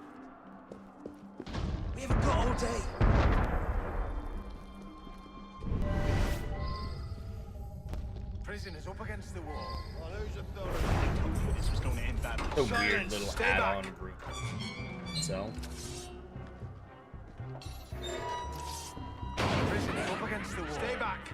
We haven't got all day. Prisoners up against the wall. This was going to end badly. A weird little add-on group. So. Prisoners up against the wall. Stay back.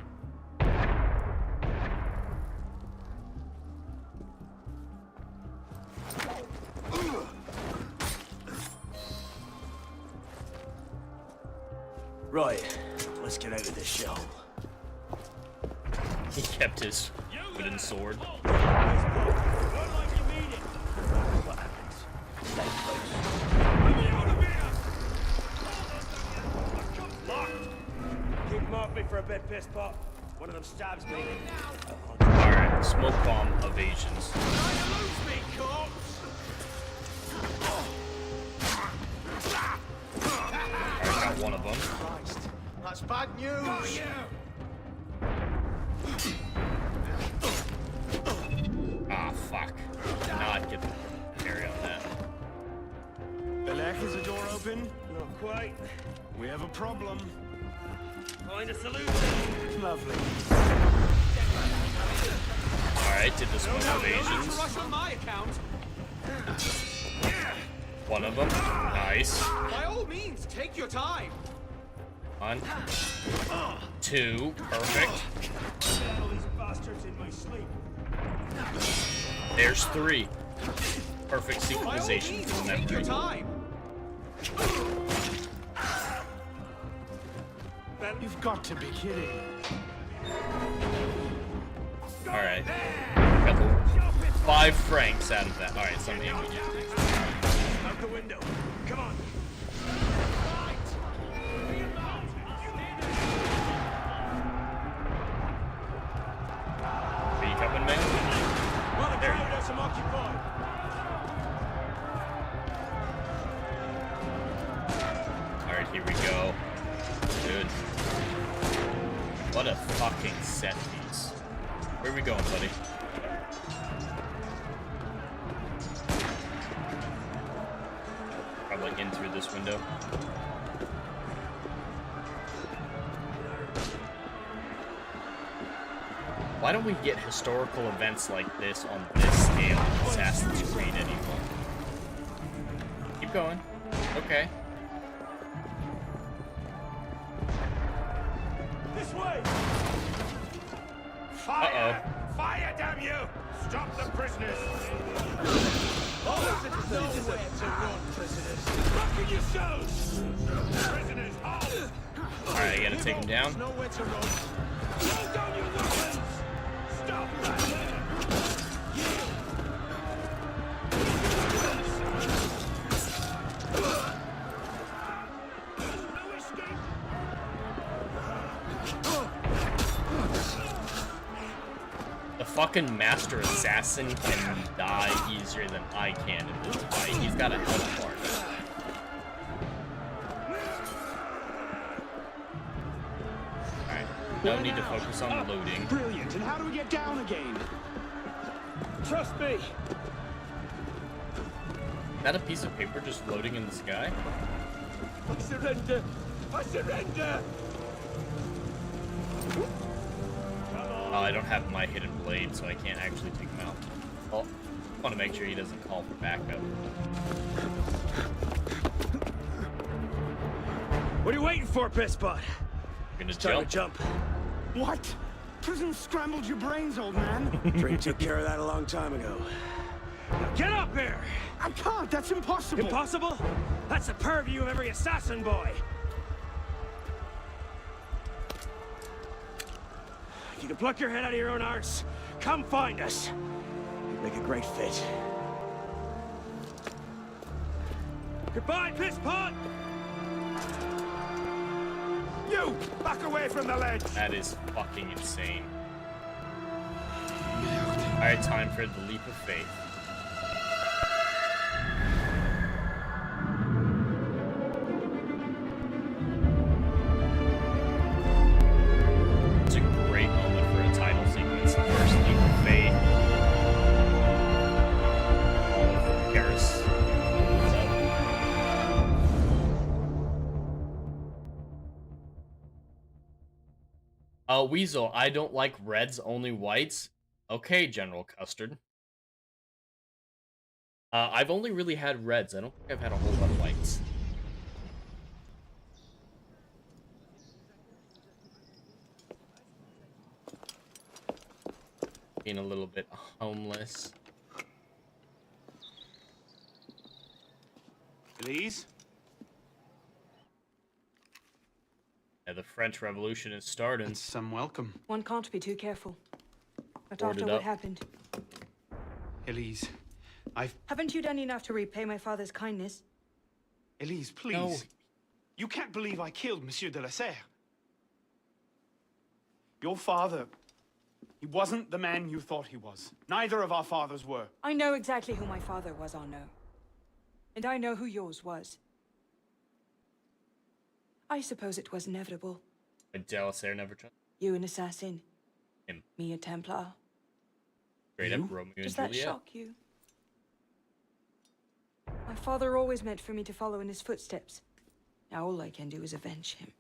Right, let's get out of this shell. He kept his wooden sword. What happens? Stay close. Keep them off me for a bit, piss pot. One of them stabs me. Alright, smoke bomb evasions. Alright, got one of them. That's bad news. Ah, fuck. Did not get the area on that. Belek, is the door open? Not quite. We have a problem. Find a solution. Lovely. Alright, did the smoke evasions. Rush on my account. One of them. Nice. By all means, take your time. 1, 2, perfect. All these bastards in my sleep. There's 3. perfect synchronization for the memory. Take your time. You've got to be kidding. Alright. Got 5 francs out of that. Alright, something we just out the window. Come on. Are you coming, man? Well, the crowd has some occupied. Alright, here we go. Dude. What a fucking set piece. Where are we going, buddy? Probably in through this window. Why don't we get historical events like this on this scale of Assassin's Creed anymore? Keep going. Okay. This way. Fire! Fire, damn you! Stop the prisoners! Nowhere to run, prisoners. Back in your cells! Prisoners, hold! Alright, I gotta take him down. Nowhere to run. Hold down your weapons! Stop that! No escape! The fucking master assassin can die easier than I can in this fight. He's got a health bar. Alright, no need to focus on looting. Brilliant. And how do we get down again? Trust me. Is that a piece of paper just floating in the sky? I surrender. I surrender. Oh, I don't have my hidden blade, so I can't actually take him out. Well, I want to make sure he doesn't call for backup. What are you waiting for, Pisspot? Gonna Time jump. to jump. What? Prison scrambled your brains, old man. Drink took care of that a long time ago. Now get up there! I can't. That's impossible. Impossible? That's the purview of every assassin boy. If you can pluck your head out of your own arse, come find us. You'd make a great fit. Goodbye, Pisspot! You! Back away from the ledge! That is fucking insane. Alright, time for the leap of faith. It's a great moment for a title sequence. The first leap of faith. All of Paris. Weasel, I don't like reds, only whites. Okay, General Custard. I've only really had reds. I don't think I've had a whole lot of whites. Being a little bit homeless. Please? Yeah, the French Revolution is starting. It's some welcome. One can't be too careful. But Boarded after what up. happened, Elise, I've... haven't you done enough to repay my father's kindness? Elise, please. No. You can't believe I killed Monsieur de la Serre. Your father, he wasn't the man you thought he was. Neither of our fathers were. I know exactly who my father was, Arnaud. And I know who yours was. I suppose it was inevitable. But de la Serre never tried. You an assassin. Him. Me a Templar. Straight up Romeo and Does that Juliet. shock you? My father always meant for me to follow in his footsteps. Now all I can do is avenge him.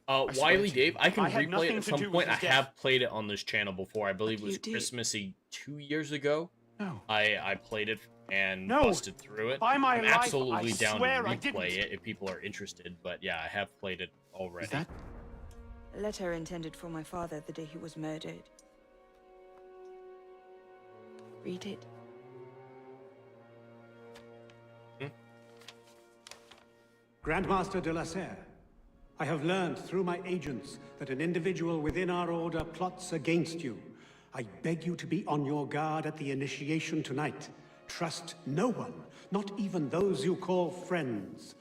Wiley Dave, I can had replay nothing it at to some do with point. I his death. have played it on this channel before. I believe it was you did. Christmassy 2 years ago. No. I played it and No. busted through it. By my I'm life, absolutely I down to swear I replay didn't. it if people are interested. But yeah, I have played it already. Is that... A letter intended for my father the day he was murdered. Read it. Grandmaster de la Serre, I have learned through my agents that an individual within our order plots against you. I beg you to be on your guard at the initiation tonight. Trust no one, not even those you call friends.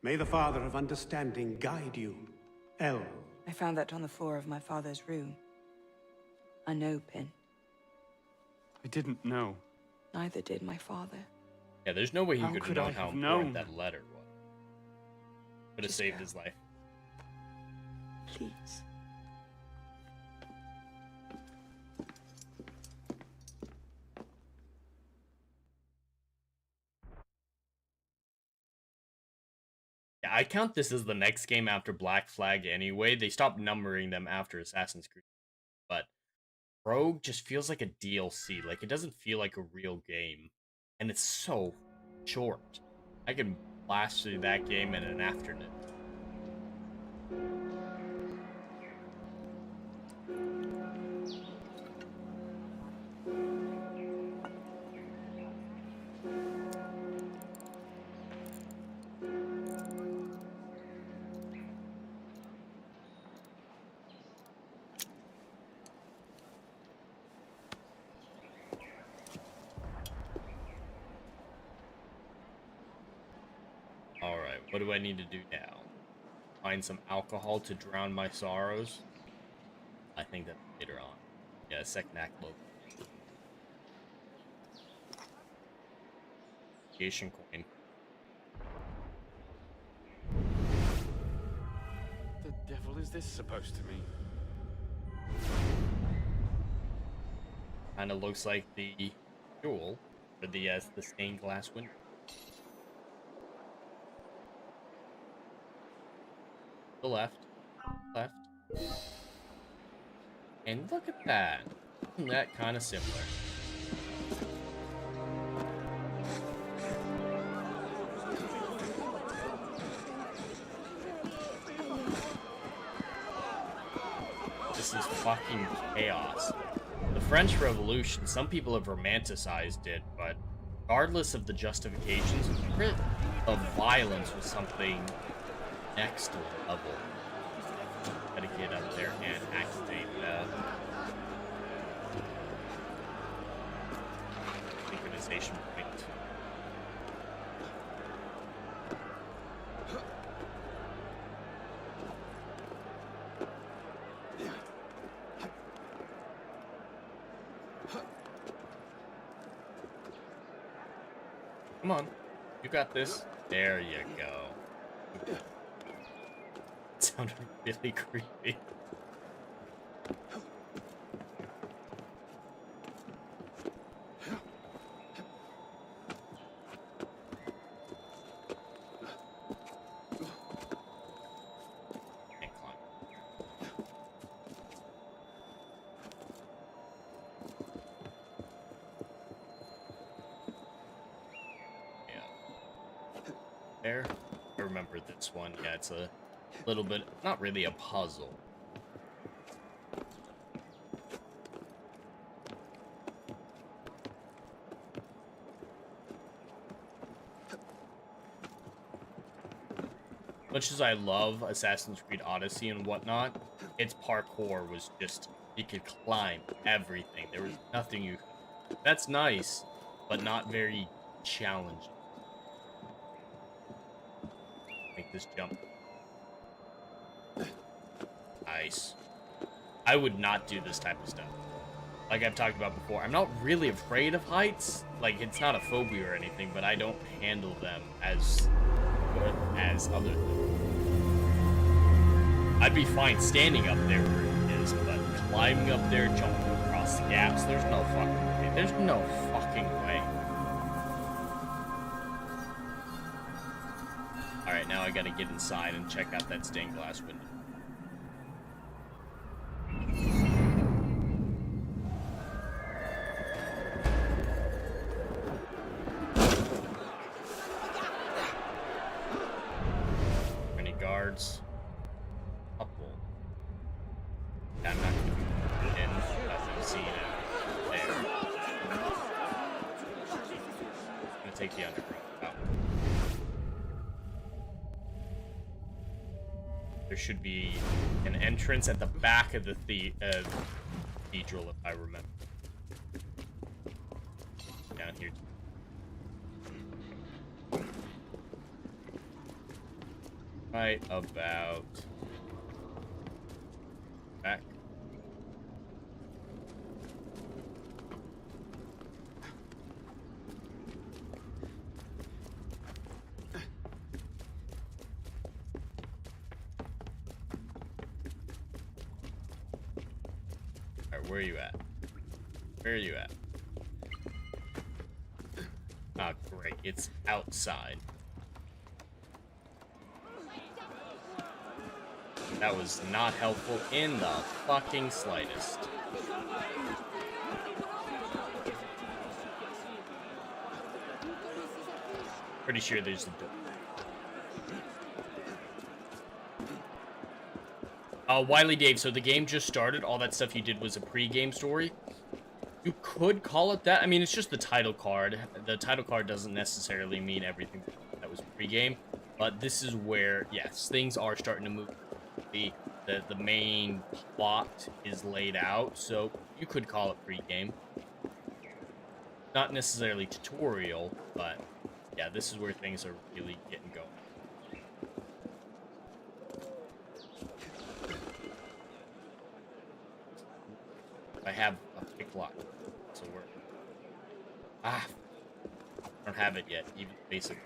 May the Father of Understanding guide you. L. I found that on the floor of my father's room. A no pin. I didn't know. Neither did my father. Yeah, there's no way he How could could have I known how have important known? that letter was. Could have saved his life. Please. Yeah, I count this as the next game after Black Flag anyway. They stopped numbering them after Assassin's Creed. But Rogue just feels like a DLC. Like, it doesn't feel like a real game. And it's so short. I can blast through that game in an afternoon. Alright, what do I need to do now? Find some alcohol to drown my sorrows? I think that's later on. Yeah, second act logo. Creation coin. The devil is this supposed to mean? Kinda looks like the jewel for the stained glass window. The left. And look at that. Isn't that kind of similar? This is fucking chaos. The French Revolution, some people have romanticized it, but regardless of the justifications, the violence was something next level. Gotta get up there and activate the synchronization point. Come on, you got this. There you go. Sounded really creepy. Can't climb. Yeah. There. I remember this one. Yeah, it's a little bit, not really a puzzle. Much as I love Assassin's Creed Odyssey and whatnot, its parkour was just, you could climb everything. There was nothing you could. That's nice, but not very challenging. Make this jump. Nice. I would not do this type of stuff. Like I've talked about before, I'm not really afraid of heights. Like, it's not a phobia or anything, but I don't handle them as good as other things. I'd be fine standing up there where it is, but climbing up there, jumping across the gaps, there's no fucking way. There's no fucking way. Alright, now I gotta get inside and check out that stained glass window. Any guards? Couple. Yeah, I'm not gonna be in as I've seen it there. I'm gonna take the underground out. there should be an entrance at the back of the cathedral, if I remember. Down here. Right about back. Alright, where are you at? Where are you at? Ah, great. It's outside. That was not helpful in the fucking slightest. Pretty sure there's a door. Wiley Dave, so the game just started. All that stuff you did was a pre-game story. You could call it that. I mean, it's just the title card. The title card doesn't necessarily mean everything that was pre-game. But this is where, yes, things are starting to move. The main plot is laid out, so you could call it pre-game. Not necessarily tutorial, but yeah, this is where things are really getting going. I have a pick lock, so we're... I don't have it yet, even basically.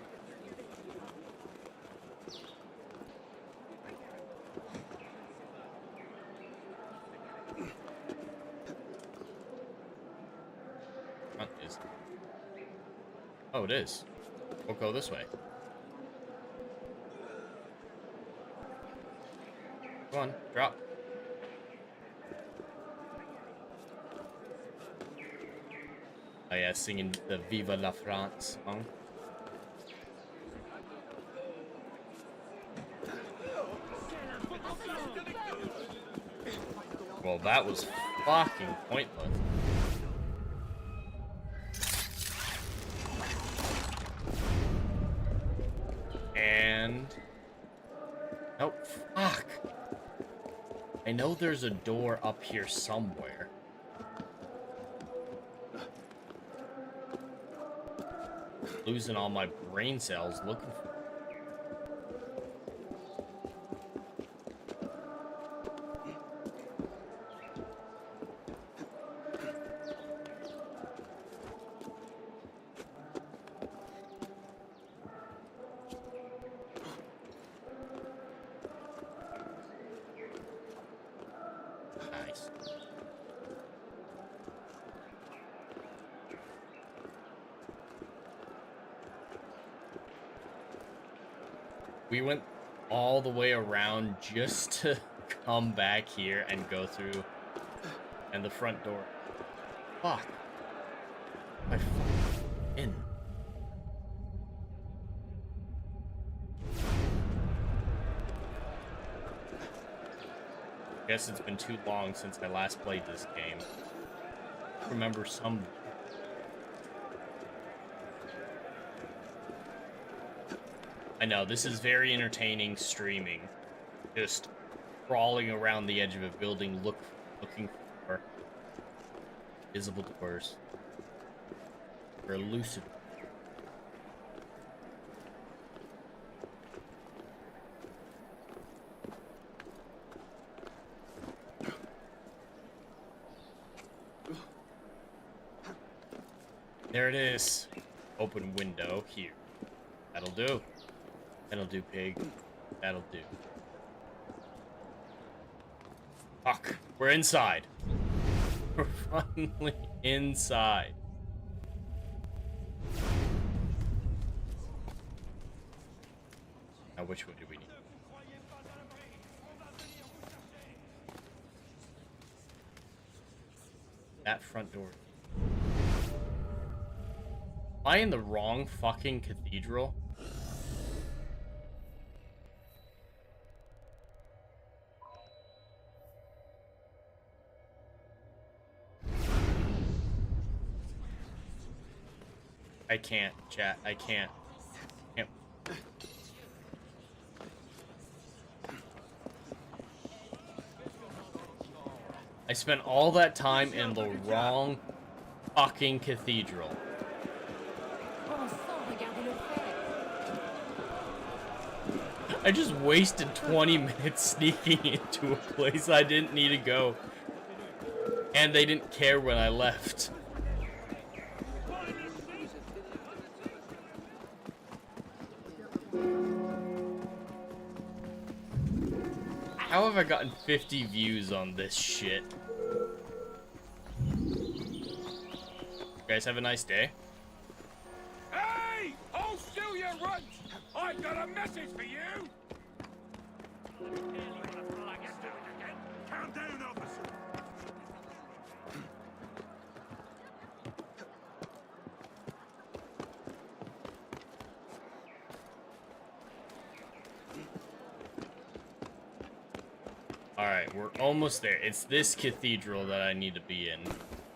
Oh, it is. We'll go this way. Come on, drop. Oh yeah, singing the Viva la France song. Well, that was fucking pointless. And... oh, fuck. I know there's a door up here somewhere. Losing all my brain cells looking for... nice. We went all the way around just to come back here and go through and the front door. Fuck. I fucking in. Guess it's been too long since I last played this game. I remember some... I know, this is very entertaining streaming. Just crawling around the edge of a building looking for visible doors. Or elusive. There it is. Open window here. That'll do. That'll do, pig. That'll do. Fuck. We're inside. We're finally inside. Now, which way do we need? That front door. Am I in the wrong fucking cathedral? I can't, chat. I can't. I spent all that time in the wrong fucking cathedral. I just wasted 20 minutes sneaking into a place I didn't need to go. And they didn't care when I left. How have I gotten 50 views on this shit? You guys have a nice day. Hey! Hold still, you runt! I got a message for you! Calm down, officer. Alright, we're almost there. It's this cathedral that I need to be in.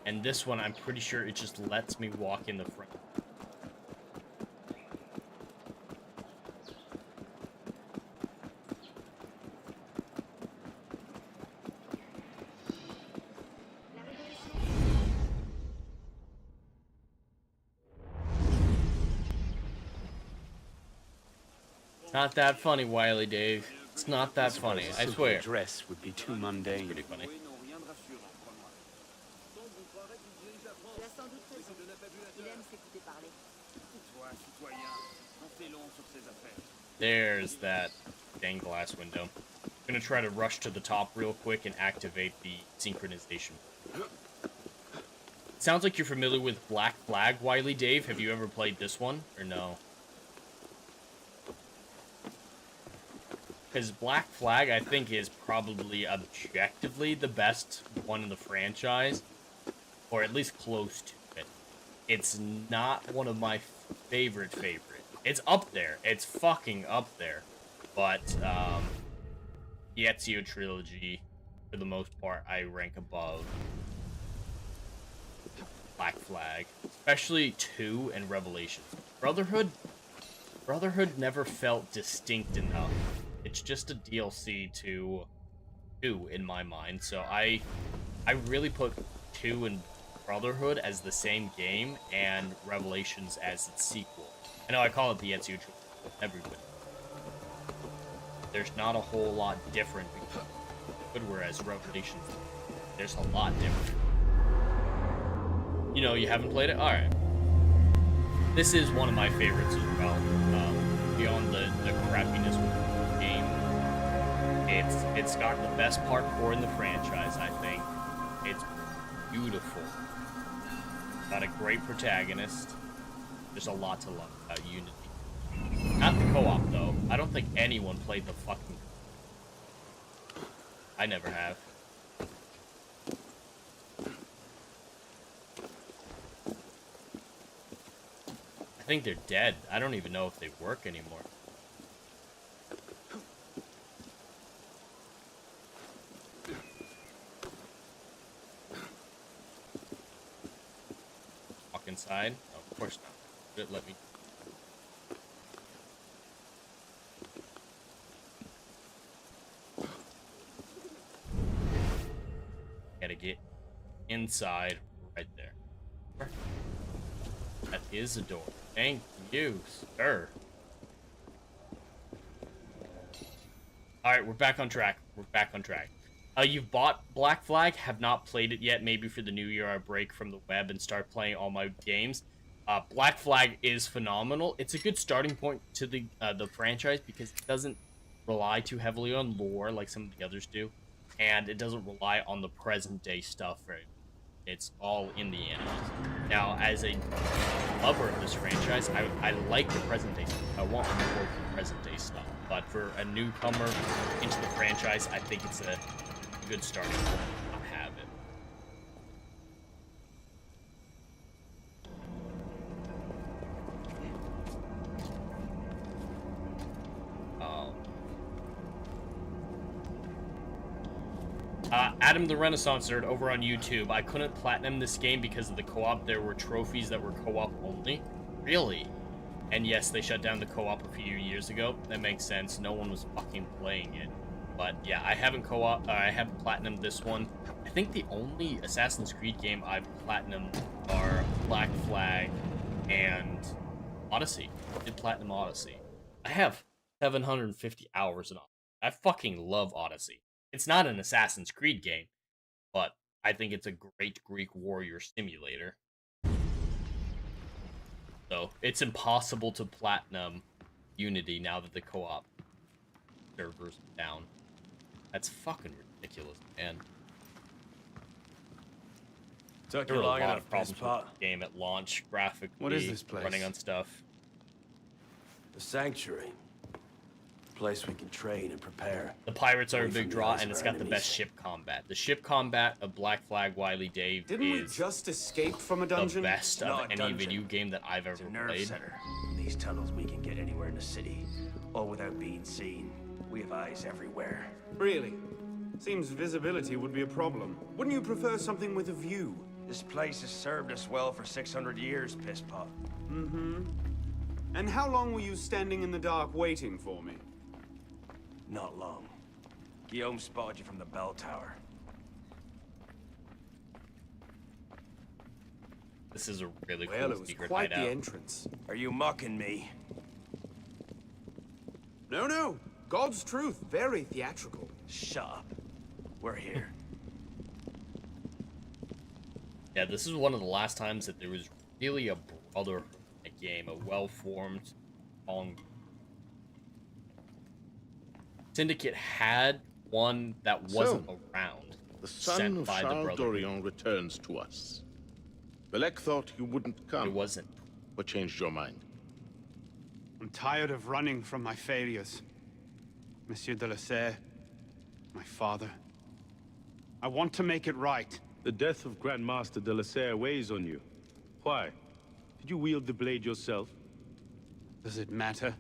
And this one, I'm pretty sure it just lets me walk in the front. It's not that funny, Wily Dave. It's not that funny, I swear. Dress would be too mundane. Pretty funny. There's that dang glass window. I'm gonna try to rush to the top real quick and activate the synchronization. Sounds like you're familiar with Black Flag, Wily Dave. Have you ever played this one, or no? Because Black Flag, I think, is probably objectively the best one in the franchise. Or at least close to it. It's not one of my favorite. It's up there. It's fucking up there. But, the Ezio trilogy, for the most part, I rank above Black Flag. Especially 2 and Revelations. Brotherhood never felt distinct enough. It's just a DLC to 2 in my mind, so I really put 2 and Brotherhood as the same game, and Revelations as its sequel. I know I call it the Ezio trilogy, everybody. There's not a whole lot different, whereas Revelations, there's a lot different. You know, you haven't played it? Alright. This is one of my favorites as well, beyond the crappiness with the game. It's got the best parkour in the franchise, I think. It's beautiful. Got a great protagonist. There's a lot to love about Unity. Not the co-op, though. I don't think anyone played the fucking... I never have. I think they're dead. I don't even know if they work anymore. Walk inside? Oh, of course not. Did it let me? Gotta get inside right there. That is a door. Thank you, sir. Alright, we're back on track. We're back on track. You've bought Black Flag, have not played it yet. Maybe for the new year I break from the web and start playing all my games. Black Flag is phenomenal. It's a good starting point to the franchise because it doesn't rely too heavily on lore like some of the others do. And it doesn't rely on the present day stuff very. It's all in the animals. Now, as a lover of this franchise, I like the present day stuff. I want more of the present day stuff. But for a newcomer into the franchise, I think it's a good starting point to have it. Adam the Renaissance Nerd over on YouTube. I couldn't platinum this game because of the co-op. There were trophies that were co-op only. Really? And yes, they shut down the co-op a few years ago. That makes sense. No one was fucking playing it. But yeah, I haven't platinumed this one. I think the only Assassin's Creed game I've platinumed are Black Flag and Odyssey. I did platinum Odyssey. I have 750 hours in Odyssey. I fucking love Odyssey. It's not an Assassin's Creed game, but I think it's a great Greek warrior simulator. So it's impossible to platinum Unity now that the co-op server's down. That's fucking ridiculous, man. There were a lot of problems with the game at launch, graphically, What is this place? running on stuff. The Sanctuary. A place we can train and prepare. The pirates are a Away big from the draw, eyes and of it's our got the enemies. best ship combat. The ship combat of Black Flag Wily Dave Didn't we is just escape from a the dungeon? best of Not a any dungeon. video game that I've ever It's a nerve played. center. In these tunnels, we can get anywhere in the city, all without being seen. We have eyes everywhere. Really? Seems visibility would be a problem. Wouldn't you prefer something with a view? This place has served us well for 600 years, Pisspot. Mm-hmm. And how long were you standing in the dark waiting for me? Not long. Guillaume spotted you from the bell tower. This is a really Well, cool it was secret quite the hideout. entrance. Are you mocking me? No, no. God's truth. Very theatrical. Shut up. We're here. Yeah, this is one of the last times that there was really a brotherhood in a game, a well-formed, strong. Syndicate had one that wasn't around. The son sent of by the Charles Brotherhood. Dorion returns to us. Belek thought you wouldn't come. It wasn't. What changed your mind? I'm tired of running from my failures. Monsieur de la Serre, my father. I want to make it right. The death of Grand Master de la Serre weighs on you. Why? Did you wield the blade yourself? Does it matter?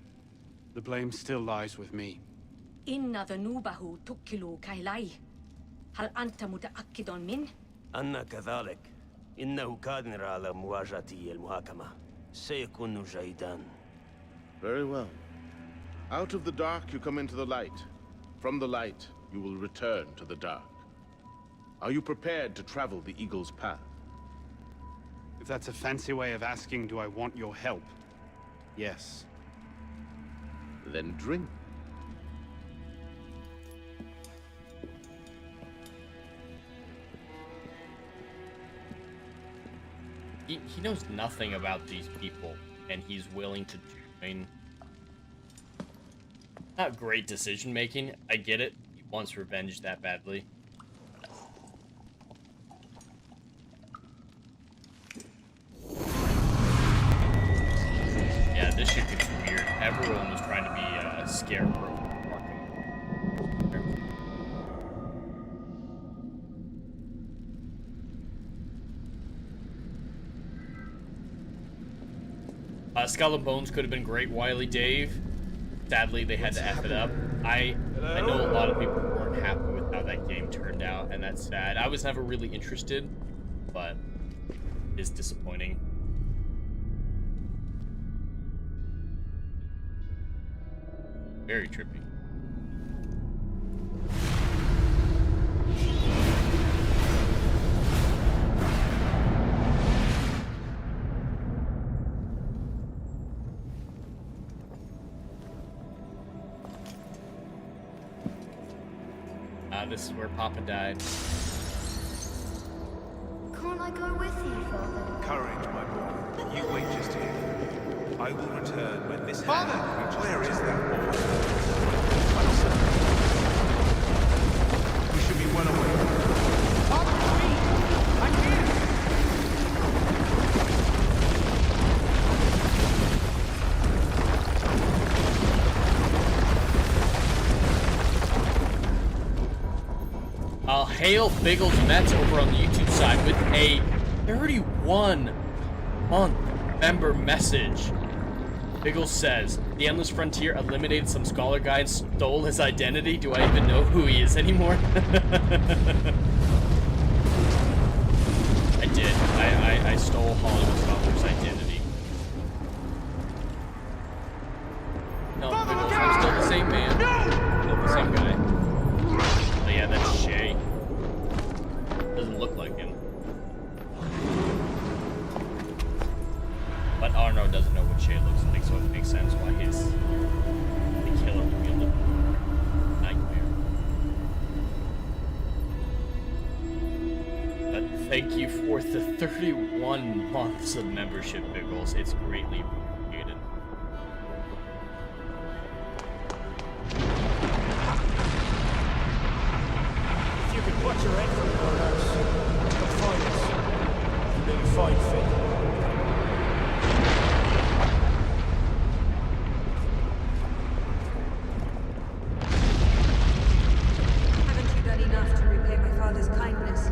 The blame still lies with me. إن ذنوبه تكل كيلاي. هل أنت متأكد من؟ أنا كذلك. إنه قادر على مواجهة المحاكمة. سيكون جيدا. Very well. Out of the dark you come into the light. From the light you will return to the dark. Are you prepared to travel the Eagle's path? If that's a fancy way of asking, do I want your help? Yes. Then drink. He knows nothing about these people, and he's willing to join. Not great decision making. I get it. He wants revenge that badly. Yeah, this shit gets weird. Everyone was trying to be a scarecrow. Skull and Bones could have been great, Wily Dave. Sadly, they had to F it up. I know a lot of people weren't happy with how that game turned out, and that's sad. I was never really interested, but it's disappointing. Very trippy. This is where Papa died. Can't I go with you, Father? Courage, my boy. You wait just here. I will return when this Father! Where is that boy? We should be well away. Father, it's me! I'm here! Hail Biggles Mets over on the YouTube side with a 31-month member message. Biggles says, the Endless Frontier eliminated some scholar guy and stole his identity. Do I even know who he is anymore? I did. I stole Hollywood Scholar's identity. No, Biggles, I'm still the same man. Still the same guy. thank you for the 31 months of membership, Biggles. It's greatly appreciated. If you could put your head from the birdhouse, come find us. You maybe find fit. Haven't you done enough to repay my father's kindness?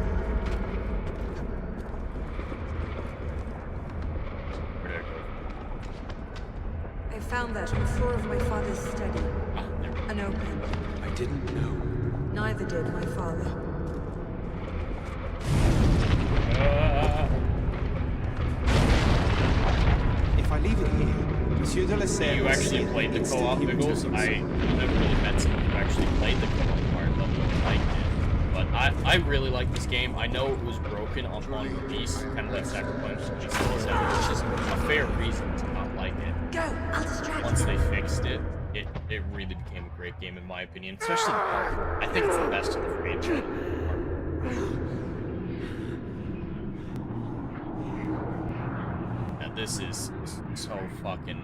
I found that on the floor of my father's study. Unopened. I didn't know. Neither did my father. If I leave it here, Monsieur de la Serre... You actually played the co-op, Biggles? I never really met someone who actually played the co-op part, but really liked it. But I really like this game. I know it was broken on release, kind of like Cyberpunk 2077, which is a fair reason to not like it. Go! I'll distract Once they fixed it, it really became a great game in my opinion, especially the parkour. I think it's the best in the franchise. Now this is so fucking...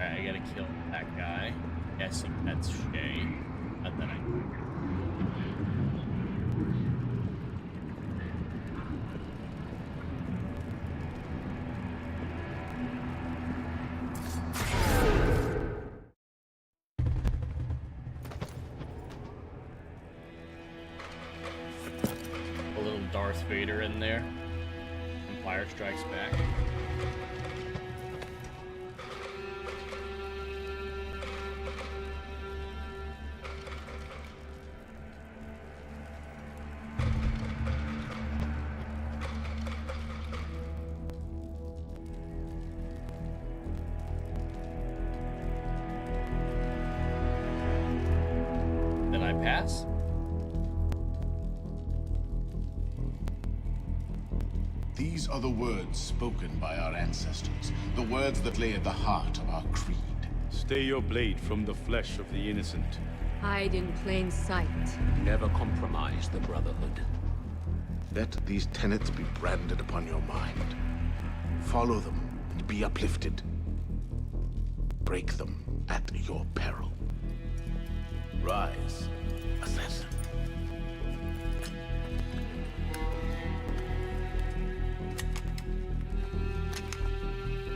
I gotta kill that guy. Guessing that's Shay. And then a little Darth Vader in there. Empire Strikes Back. Pass. These are the words spoken by our ancestors, the words that lay at the heart of our creed. Stay your blade from the flesh of the innocent. Hide in plain sight. Never compromise the Brotherhood. Let these tenets be branded upon your mind. Follow them and be uplifted. Break them at your peril. Rise, assassin.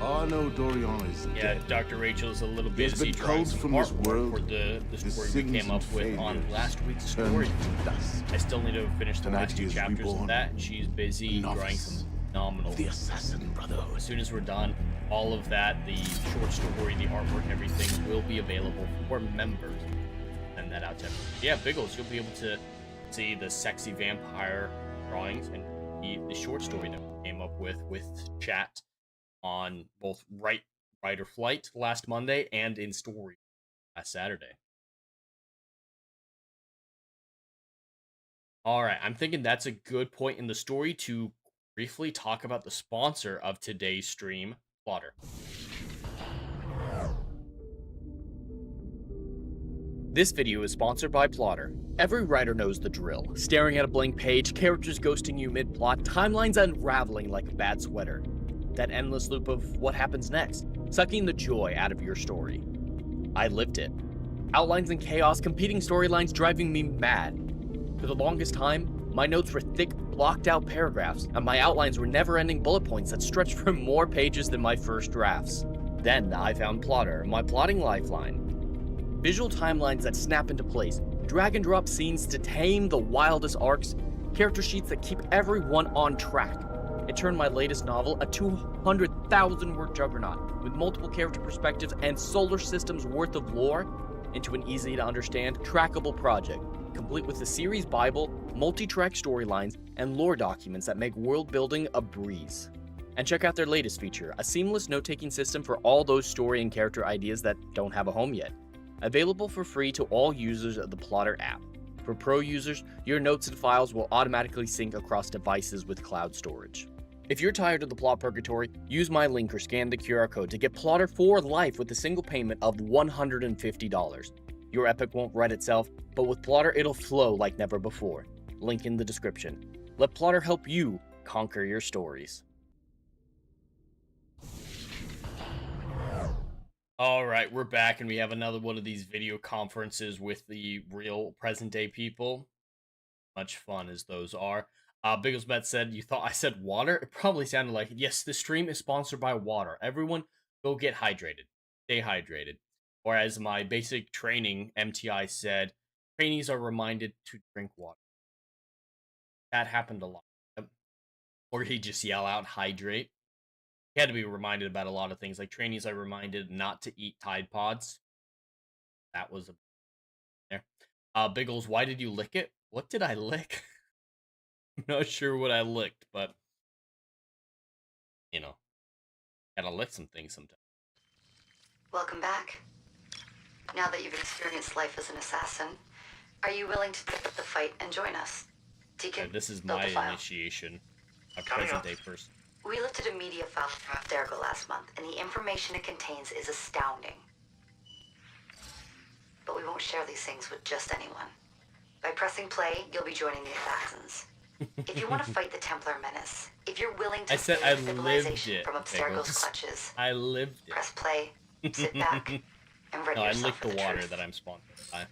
Oh no, Dorian is dead. Dr. Rachel is a little He has busy been drawing culled some from this artwork world. for the His story we sins came up and with on failures last week's turned story. to dust. I still need to finish the Tonight last he two is chapters of reborn, that, and she's busy drawing novice some phenomenal. The Assassin Brotherhood. As soon as we're done, all of that, the short story, the artwork, everything will be available for members. Send that out to everyone. Yeah, Biggles, you'll be able to see the sexy vampire drawings and the short story that we came up with chat on both Writer Flight last Monday and in story last Saturday. All right, I'm thinking that's a good point in the story to briefly talk about the sponsor of today's stream, Plotter. This video is sponsored by Plotter. Every writer knows the drill. Staring at a blank page, characters ghosting you mid-plot, timelines unraveling like a bad sweater. That endless loop of what happens next, sucking the joy out of your story. I lived it. Outlines and chaos, competing storylines driving me mad. For the longest time, my notes were thick, blocked out paragraphs, and my outlines were never-ending bullet points that stretched for more pages than my first drafts. Then I found Plotter, my plotting lifeline. Visual timelines that snap into place, drag and drop scenes to tame the wildest arcs, character sheets that keep everyone on track. It turned my latest novel, a 200,000-word juggernaut with multiple character perspectives and solar systems worth of lore, into an easy-to-understand, trackable project, complete with a series bible, multi-track storylines, and lore documents that make world-building a breeze. And check out their latest feature, a seamless note-taking system for all those story and character ideas that don't have a home yet. Available for free to all users of the Plotter app. For pro users, your notes and files will automatically sync across devices with cloud storage. If you're tired of the plot purgatory, use my link or scan the QR code to get Plotter for life with a single payment of $150. Your epic won't write itself, but with Plotter it'll flow like never before. Link in the description. Let Plotter help you conquer your stories. All right, we're back, and we have another one of these video conferences with the real present-day people. Much fun as those are. Bigglesmet said, "You thought I said water?" It probably sounded like it. Yes, this stream is sponsored by water. Everyone, go get hydrated. Stay hydrated. Or as my basic training MTI said, trainees are reminded to drink water. That happened a lot. Or he'd just yell out, hydrate. He had to be reminded about a lot of things. Like trainees are reminded not to eat Tide Pods. That was a... there. Biggles, why did you lick it? What did I lick? I'm not sure what I licked, but... you know. Gotta lick some things sometimes. Welcome back. Now that you've experienced life as an assassin, are you willing to pick up the fight and join us? Deacon, this is my initiation. A present-day person. We lifted a media file from Abstergo last month, and the information it contains is astounding. But we won't share these things with just anyone. By pressing play, you'll be joining the assassins. If you want to fight the Templar menace, if you're willing to save civilization from Abstergo's clutches, I lived it. Press play, sit back, and ready no, yourself I licked for the the water truth. that I'm sponsored by.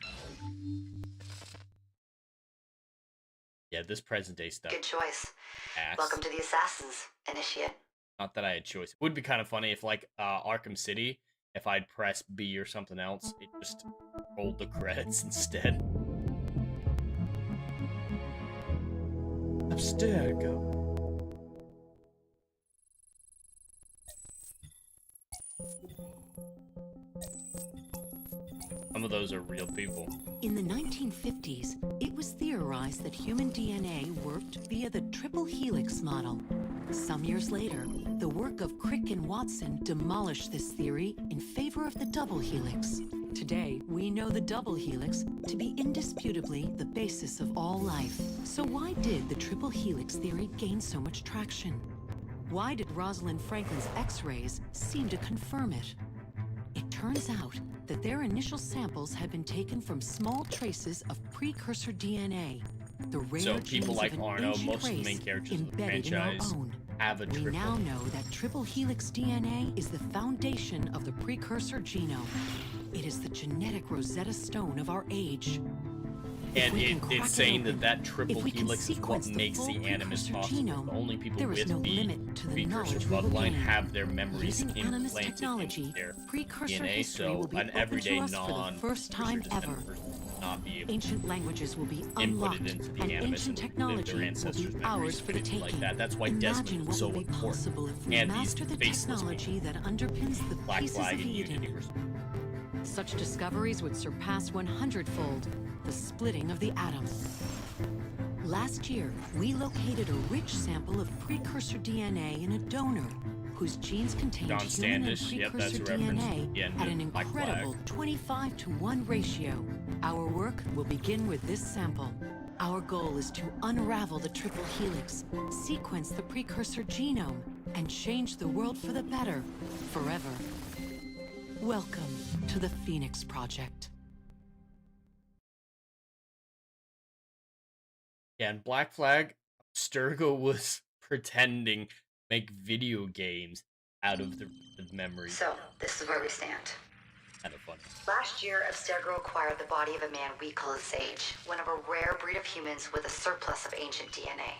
Yeah, this present-day stuff. Good choice. Ass. Welcome to the Assassins, Initiate. Not that I had choice. It would be kind of funny if, like, Arkham City, if I'd press B or something else, it just rolled the credits instead. Abstergo. Some of those are real people. In the 1950s, it was theorized that human DNA worked via the triple helix model. Some years later, the work of Crick and Watson demolished this theory in favor of the double helix. Today, we know the double helix to be indisputably the basis of all life. So why did the triple helix theory gain so much traction? Why did Rosalind Franklin's X-rays seem to confirm it? It turns out that their initial samples had been taken from small traces of precursor DNA, the rare So people genes like of an Arno, ancient most of the race main characters of the embedded in our franchise own. have a We triple. now know that triple helix DNA is the foundation of the precursor genome. It is the genetic Rosetta Stone of our age. And it's saying that that triple helix is what makes the animus possible. The only people with the precursor bloodline have their memories implanted into their DNA, so an everyday non-precursor descendant person will not be able Ancient languages will be to input unlocked, it into the and animus ancient and live technology their will ancestors' be memories ours for the and things taking. like that. That's why Imagine Desmond what is so will be possible important. if we And master these the faceless technology that underpins the Black pieces Flag of and Eden. Unity were Such discoveries would surpass 100-fold the splitting of the atom. Last year, we located a rich sample of precursor DNA in a donor whose genes contained John human and Standish, yep, that's precursor a reference DNA again at to an Black incredible Flag. 25-to-1 ratio. Our work will begin with this sample. Our goal is to unravel the triple helix, sequence the precursor genome, and change the world for the better, forever. Welcome to the Phoenix Project. Yeah, and Black Flag, Sturgo was pretending to make video games out of the memory. So, this is where we stand. Kind of funny. Last year, Abstergo acquired the body of a man we call a sage, one of a rare breed of humans with a surplus of ancient DNA.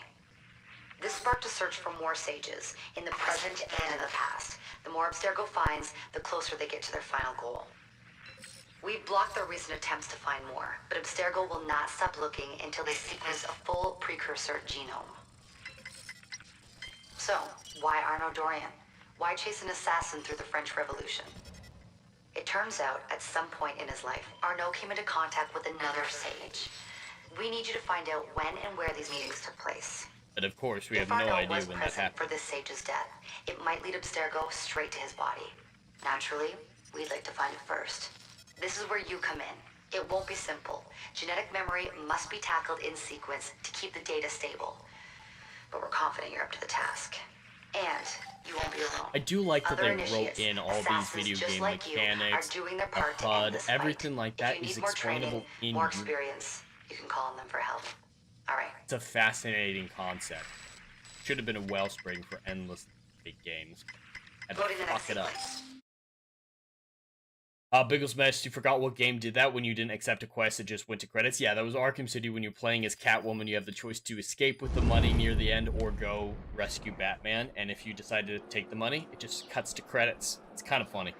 This sparked a search for more sages, in the present and in the past. The more Abstergo finds, the closer they get to their final goal. We've blocked their recent attempts to find more, but Abstergo will not stop looking until they sequence a full precursor genome. So, why Arno Dorian? Why chase an assassin through the French Revolution? It turns out, at some point in his life, Arno came into contact with another sage. We need you to find out when and where these meetings took place. But of course, we If have no Arno idea was when that present happened. for this sage's death, it might lead Abstergo straight to his body. Naturally, we'd like to find it first. This is where you come in. It won't be simple. Genetic memory must be tackled in sequence to keep the data stable. But we're confident you're up to the task. And you won't be alone. I do like that Other they wrote initiates, in all these assassins video just game like you, mechanics, are doing their the part to end HUD, this fight. everything like that If you is need more explainable training, in more experience, you can call on them for help. All right. It's a fascinating concept. Should have been a wellspring for endless big games. Had to fuck it up. Biggles Mesh, you forgot what game did that when you didn't accept a quest, it just went to credits? Yeah, that was Arkham City. When you're playing as Catwoman, you have the choice to escape with the money near the end or go rescue Batman. And if you decide to take the money, it just cuts to credits. It's kind of funny.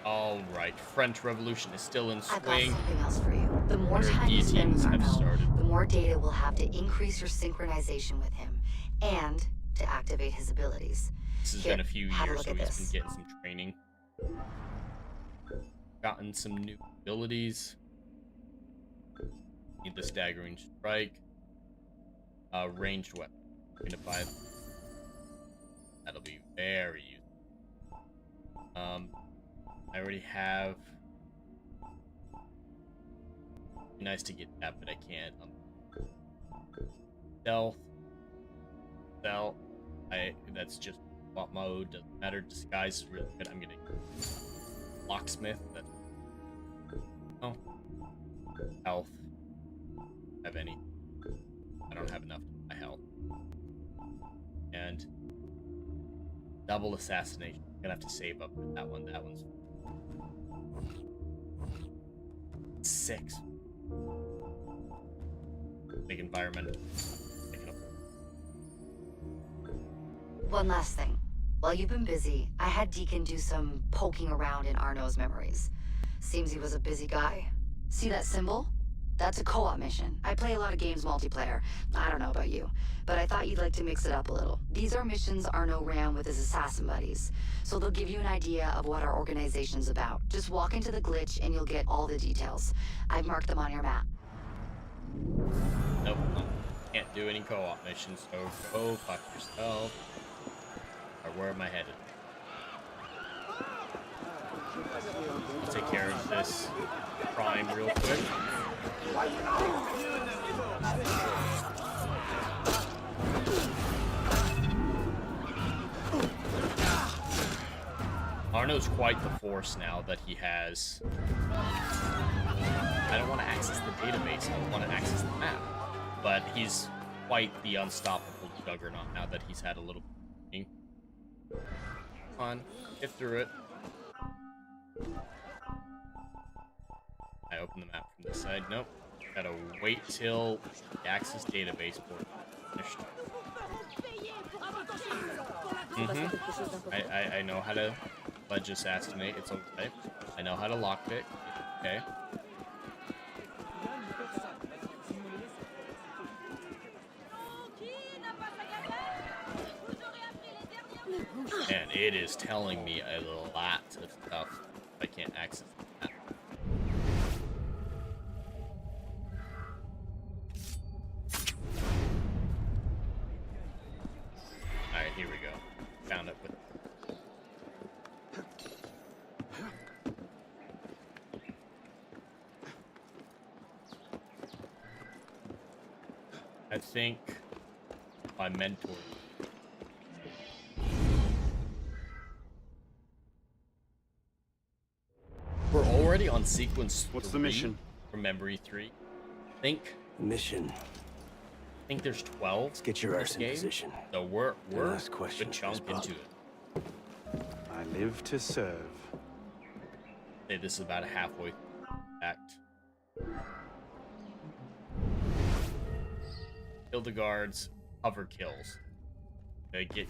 Alright, French Revolution is still in swing. I've got something else for you. The more time you spend with Arno, the more data we'll have to increase your synchronization with him and to activate his abilities. This has been a few years, so he's been getting some training. Gotten some new abilities. Need the staggering strike. Ranged weapon. Gonna buy. That'll be very useful. I already have. Be nice to get that, but I can't. Stealth. Stealth. That's just what mode. Doesn't matter. Disguise is really good. I'm gonna. Locksmith. That's. Oh. Health. Have any? I don't have enough to buy health. And double assassination. I'm gonna have to save up for that one. That one's 6. Big environment. One last thing. While you've been busy, I had Deacon do some poking around in Arno's memories. Seems he was a busy guy. See that symbol? That's a co-op mission. I play a lot of games multiplayer. I don't know about you, but I thought you'd like to mix it up a little. These are missions Arno ran with his assassin buddies, so they'll give you an idea of what our organization's about. Just walk into the glitch and you'll get all the details. I've marked them on your map. Nope. Can't do any co-op missions, so go fuck yourself. Or where am I headed? Take care of this crime real quick. Arno's quite the force now that he has. I don't want to access the database, I want to access the map. But he's quite the unstoppable juggernaut now that he's had a little. Come on, get through it. I open the map from this side. Nope. Gotta wait till the access database port is finished. I know how to ledge assassinate. It's okay. I know how to lockpick. Okay. And it is telling me a lot of stuff I can't access the map. Alright, here we go. Found it with. I think my mentor. We're already on sequence. What's the mission? From memory 3. Think. Mission. I think there's 12. Let's get your arse in position. So we're a good chunk into it. I live to serve. Say this is about a halfway act. Kill the guards. Cover kills. To get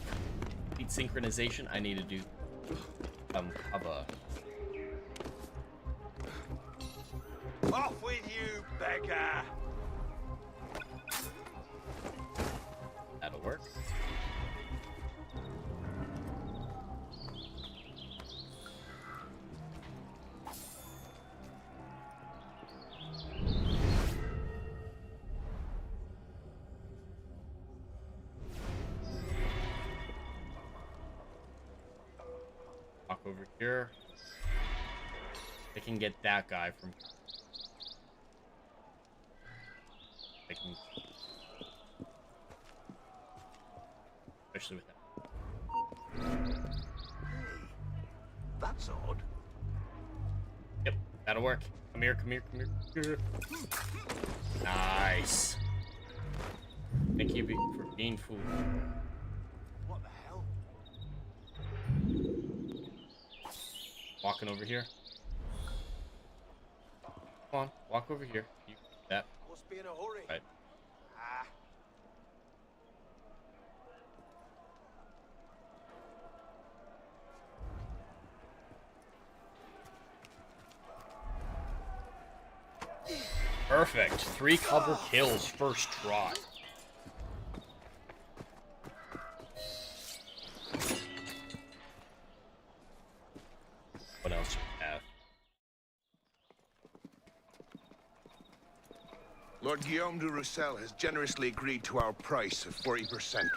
complete synchronization, I need to do cover. Off with you, beggar! That'll work. Walk over here. I can get that guy from. I can, especially with that. That's odd. Yep, that'll work. Come here, come here, come here. Nice. Thank you for being fooled. What the hell? Walking over here. Come on, walk over here. You can do that. Must be in a hurry. Right. Ah. Perfect. 3 cover kills first try. What else do we have? Lord Guillaume de Roussel has generously agreed to our price of 40%.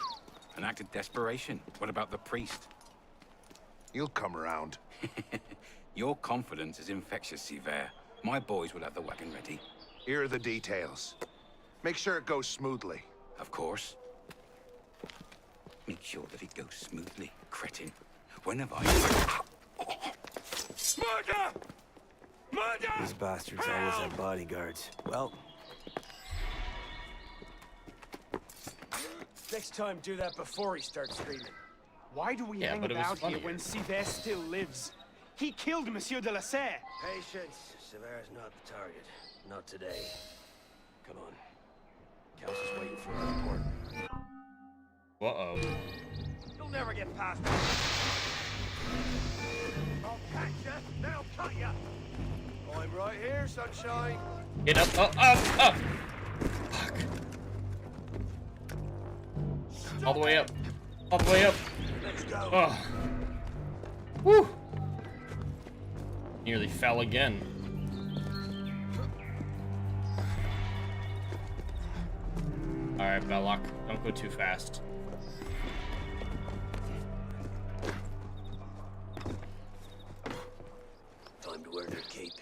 An act of desperation. What about the priest? He'll come around. Your confidence is infectious, Sever. My boys will have the wagon ready. Here are the details. Make sure it goes smoothly. Of course. Make sure that it goes smoothly, cretin. When have I... Murder! Murder! These bastards always have bodyguards. Well... Next time, do that before he starts screaming. Why do we hang about here when S.U.A.C still lives? He killed Monsieur de la Serre. Patience. Sever's not the target. Not today. Come on. Council's waiting for a report. Uh-oh. You'll never get past me. I'll catch you, then I'll cut you. I'm right here, sunshine. Get up, up, up, up! Fuck. All the way up. All the way up. Let's go. Oh. Woo! Nearly fell again. Alright, Belloc. Don't go too fast. Time to wear their cape.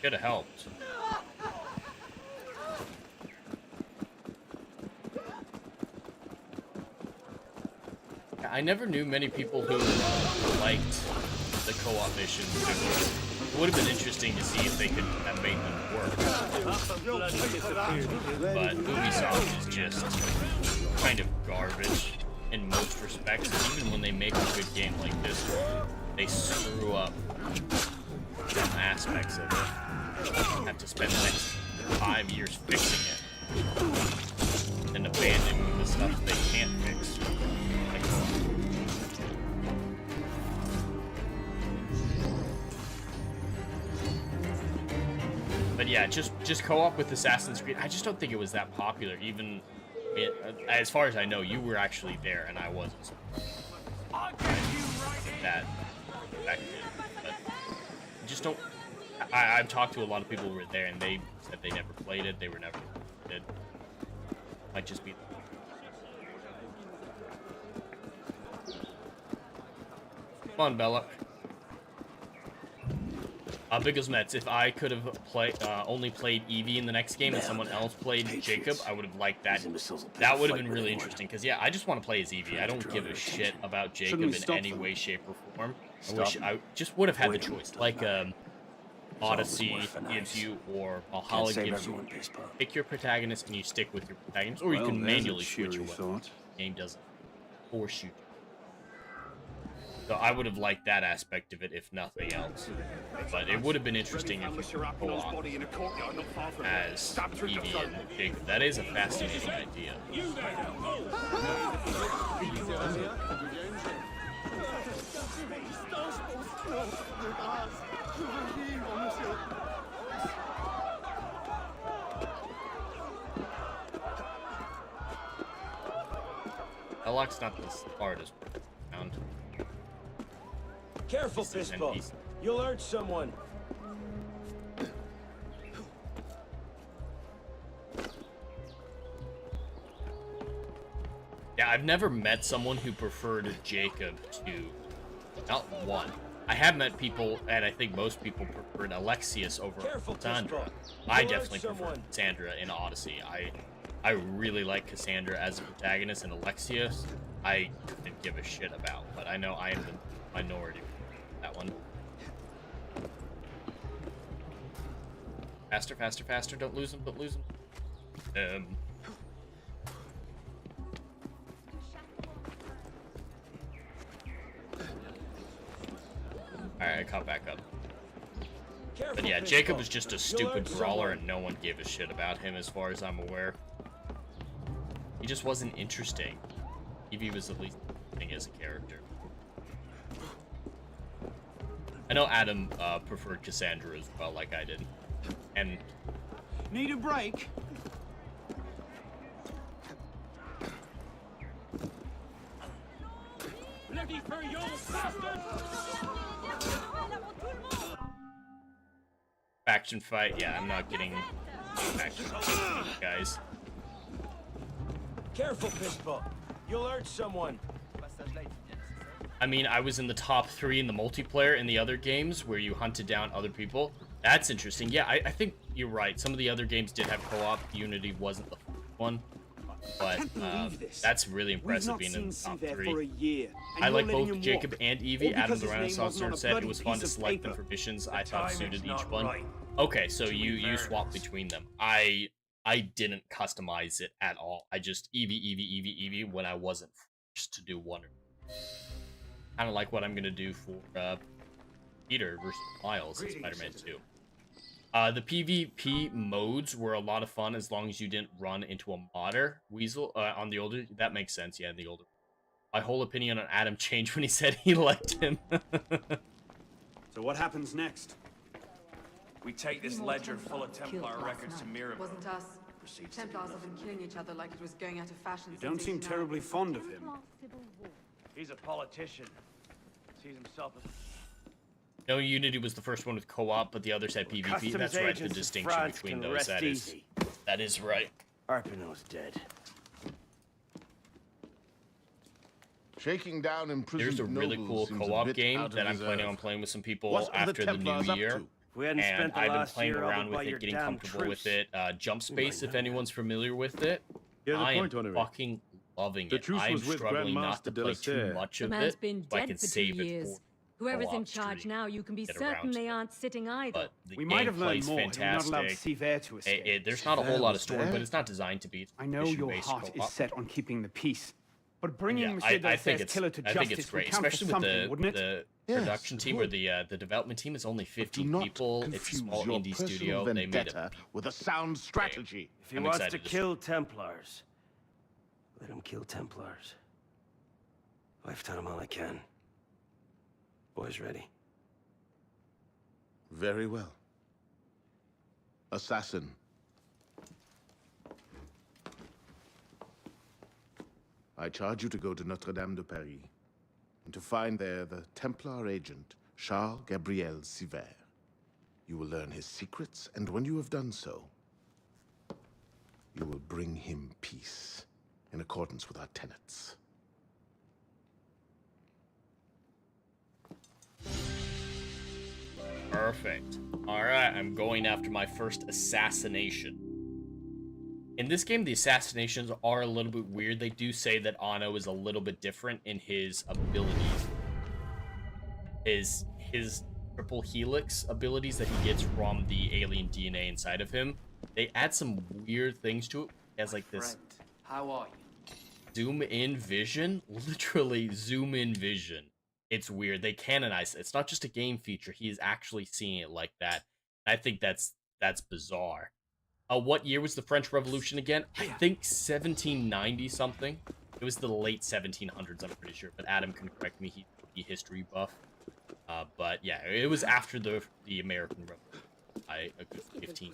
Could have helped. I never knew many people who liked the co-op missions. It would have been interesting to see if they could have made them work. But Ubisoft is just kind of garbage in most respects. And even when they make a good game like this one, they screw up some aspects of it. Have to spend the next 5 years fixing it and abandoning the stuff they can't fix. But yeah, just co-op with Assassin's Creed. I just don't think it was that popular. Even as far as I know, you were actually there and I wasn't. That back then. But I just don't. I've talked to a lot of people who were there and they said they never played it. They were never did. Might just be. Come on, Belloc. Biggles Mets, if I could have only played Evie in the next game and someone else played Jacob, I would have liked that. That would have been really interesting, because yeah, I just want to play as Evie. I don't give a shit about Jacob in any way, shape, or form. I wish I just would have had the choice, like Odyssey gives you, or Valhalla gives you. Pick your protagonist and you stick with your protagonist, or you can manually switch your weapon. The game doesn't force you to. So I would have liked that aspect of it, if nothing else. But it would have been interesting if you could co-op as Evie and Jacob. That is a fascinating idea. Belloc's not the hardest round. Careful, Fistball. You'll hurt someone. I've never met someone who preferred Jacob to, not one. I have met people, and I think most people preferred Alexius over Cassandra. I definitely prefer Cassandra in Odyssey. I really like Cassandra as a protagonist, and Alexius, I didn't give a shit about. But I know I am the minority for that one. Faster, faster, faster! Don't lose him! Don't lose him! Alright, I caught back up. But yeah, Jacob was just a stupid brawler and no one gave a shit about him as far as I'm aware. He just wasn't interesting. Evie was at least interesting as a character. I know Adam preferred Cassandra as well, like I did. And... Need a break? Ready for your bastard! Faction fight? Yeah, I'm not getting faction fight, guys. Careful, Fistball. You'll hurt someone. I mean, I was in the top 3 in the multiplayer in the other games where you hunted down other people. That's interesting. Yeah, I think you're right. Some of the other games did have co-op. Unity wasn't the one. But that's really impressive being in the top 3. I like both Jacob and Evie. Adam the Renaissance Nerd said it was fun to select them for missions I thought suited each one. Okay, so you swap between them. I didn't customize it at all. I just Evie when I wasn't forced to do one. Kind of like what I'm gonna do for Peter versus Miles in Spider-Man 2. The PvP modes were a lot of fun as long as you didn't run into a modder weasel on the older. That makes sense, yeah, in the older. My whole opinion on Adam changed when he said he liked him. So what happens next? We take this ledger full of Templar records to Mirror. Wasn't us. Templars have been killing each other like it was going out of fashion. You don't seem terribly fond of him. He's a politician. Sees himself as... No, Unity was the first one with co-op, but the others had PvP. That's right, the distinction between those. That is right. Arpino's dead. Shaking down imprisoned There's a really cool co-op game that I'm planning on playing with some people after the new year. And I've been playing around with it, getting comfortable with it. Jump Space, if anyone's familiar with it. I am fucking loving it. I'm struggling not to play too much of it, so I can save it for Whoever's in charge now, you can be certain they aren't sitting idle. We might have learned more. We're not allowed Seaver to escape. There's not a whole lot of story, but it's not designed to be. I know your heart is set on keeping the peace, but bringing Monsieur Delacier's killer to justice would count for something, wouldn't it? The production team or the development team is only 50 people. It's a small indie studio. They made it with a sound strategy. If he wants to kill Templars, let him kill Templars. I've done all I can. Boys ready? Very well. Assassin. I charge you to go to Notre Dame de Paris and to find there the Templar agent, Charles Gabriel Seaver. You will learn his secrets, and when you have done so, you will bring him peace in accordance with our tenets. Perfect. Alright, I'm going after my first assassination. In this game, the assassinations are a little bit weird. They do say that Anno is a little bit different in his abilities. His triple helix abilities that he gets from the alien DNA inside of him. They add some weird things to it. He has like this... How are you? Zoom in vision? Literally zoom in vision. It's weird. They canonize it. It's not just a game feature. He is actually seeing it like that. I think that's bizarre. What year was the French Revolution again? I think 1790 something. It was the late 1700s, I'm pretty sure. But Adam can correct me. He's a history buff. But yeah, it was after the American Revolution. A good 15.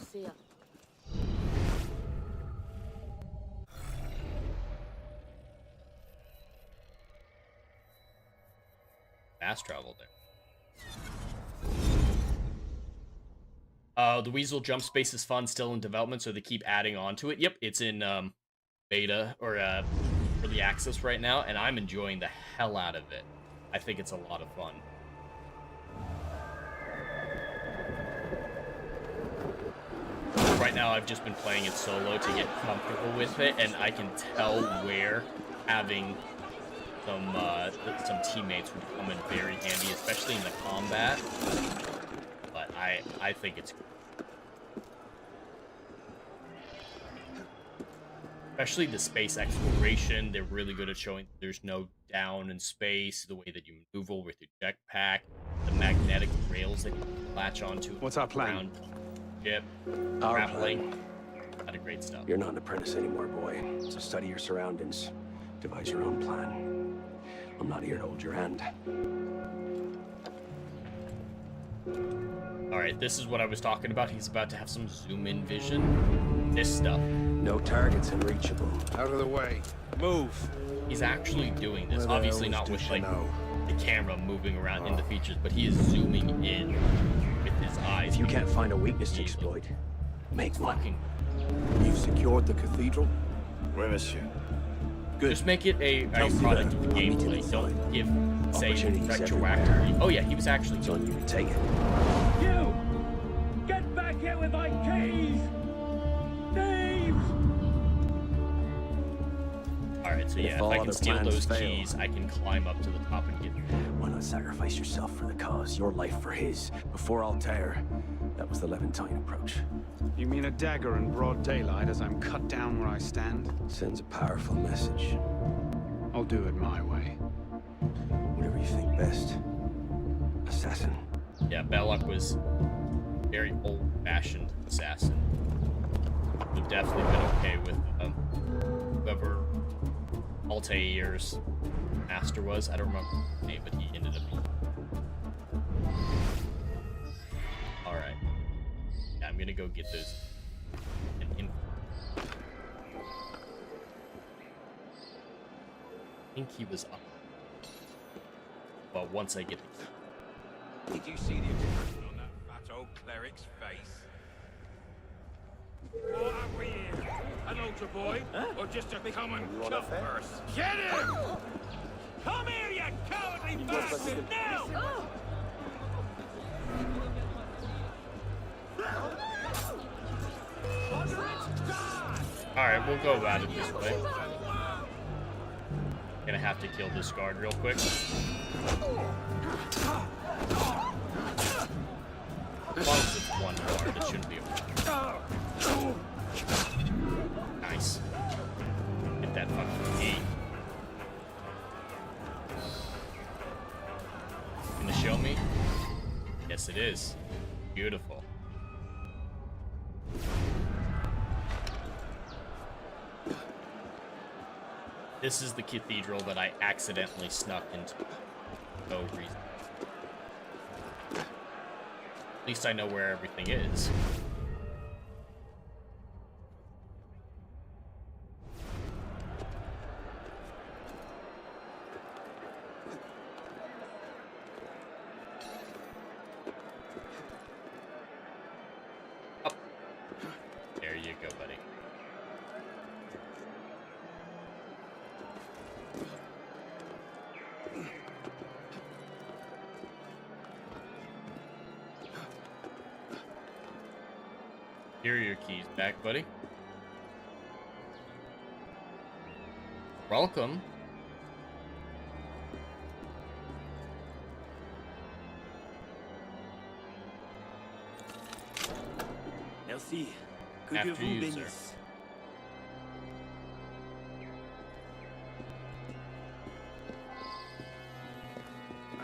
Fast travel there. The Weasel jump space is fun, still in development, so they keep adding on to it. Yep, it's in beta or early access right now, and I'm enjoying the hell out of it. I think it's a lot of fun. Right now, I've just been playing it solo to get comfortable with it, and I can tell where having some teammates would come in very handy, especially in the combat. But I think it's especially the space exploration. They're really good at showing there's no down in space, the way that you maneuver with your jetpack, the magnetic rails that you can latch onto. What's our plan? Ship, Our grappling, a lot of great stuff. You're not an apprentice anymore, boy. So study your surroundings. Devise your own plan. I'm not here to hold your hand. Alright, this is what I was talking about. He's about to have some zoom-in vision. This stuff. No targets unreachable. Out of the way. Move. He's actually doing this. Obviously not with, like, the camera moving around in the features, but he is zooming in with his eyes. If you can't find a weakness to exploit, make one. You've secured the cathedral? Oui, monsieur. Good. Just make it a product of the gameplay. Don't give, say, retroactively. Oh yeah, he was actually on you to take it. You! Get back here with my keys! Thieves! Alright, so yeah, if I can steal those keys, I can climb up to the top and get them. Why not sacrifice yourself for the cause? Your life for his. Before Altair, that was the Levantine approach. You mean a dagger in broad daylight as I'm cut down where I stand? Sends a powerful message. I'll do it my way. Whatever you think best. Assassin. Yeah, Belloc was very old-fashioned assassin. Would have definitely been okay with whoever Altair's master was. I don't remember his name, but he ended up being. Alright. Yeah, I'm gonna go get those. I think he was up. Well, once I get the. Did you see the expression on that fat old cleric's face? What have we here? An altar boy? Or just a common tough verse? Get him! Come here, you cowardly bastard! Now! Alright, we'll go about it this way. Gonna have to kill this guard real quick. As long as it's one guard, it shouldn't be a nice. Get that fucking key. Gonna show me? Yes, it is. Beautiful. This is the cathedral that I accidentally snuck into. No reason. At least I know where everything is. Oh. There you go, buddy. Here are your keys back, buddy. Welcome. Merci. Que After Dieu vous you, sir. bénisse.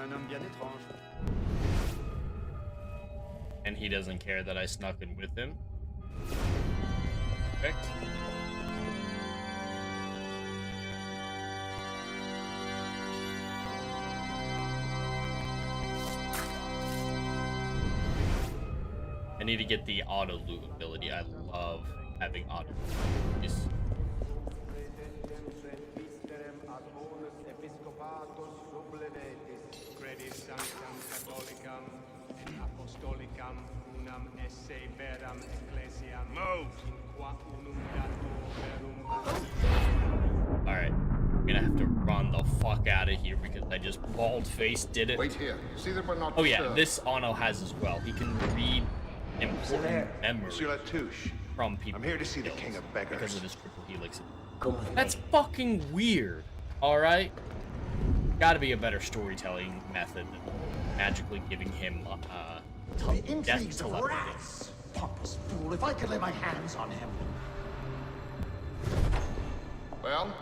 Un homme bien étrange. And he doesn't care that I snuck in with him. Perfect. I need to get the auto loot ability. I love having auto loot. Just Alright. I'm gonna have to run the fuck out of here because I just bald-faced did it. Wait here. See that we're not Oh yeah, disturbed. this Ono has as well. He can read important memories from people. I'm here to see the king of beggars. Because of his triple helix. That's fucking weird. Alright? Gotta be a better storytelling method than magically giving him death telepathy. Pompous fool, if I could lay my hands on him. Well,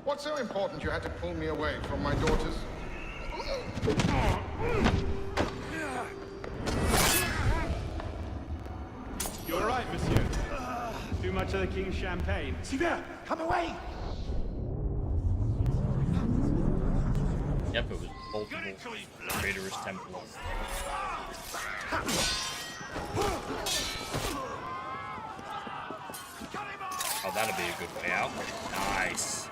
what's so important you had to pull me away from my daughters? You all right, monsieur? Too much of the king's champagne? Sivir, come away! Yep, it was multiple traitorous temples. Oh, that'll be a good way out. Nice.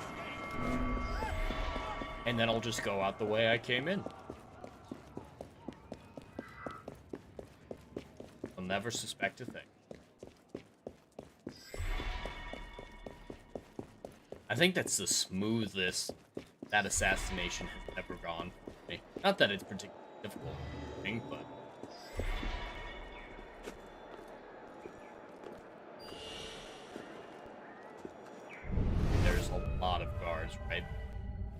And then I'll just go out the way I came in. I'll never suspect a thing. I think that's the smoothest that assassination has ever gone for me. Not that it's particularly difficult, I think, but... There's a lot of guards right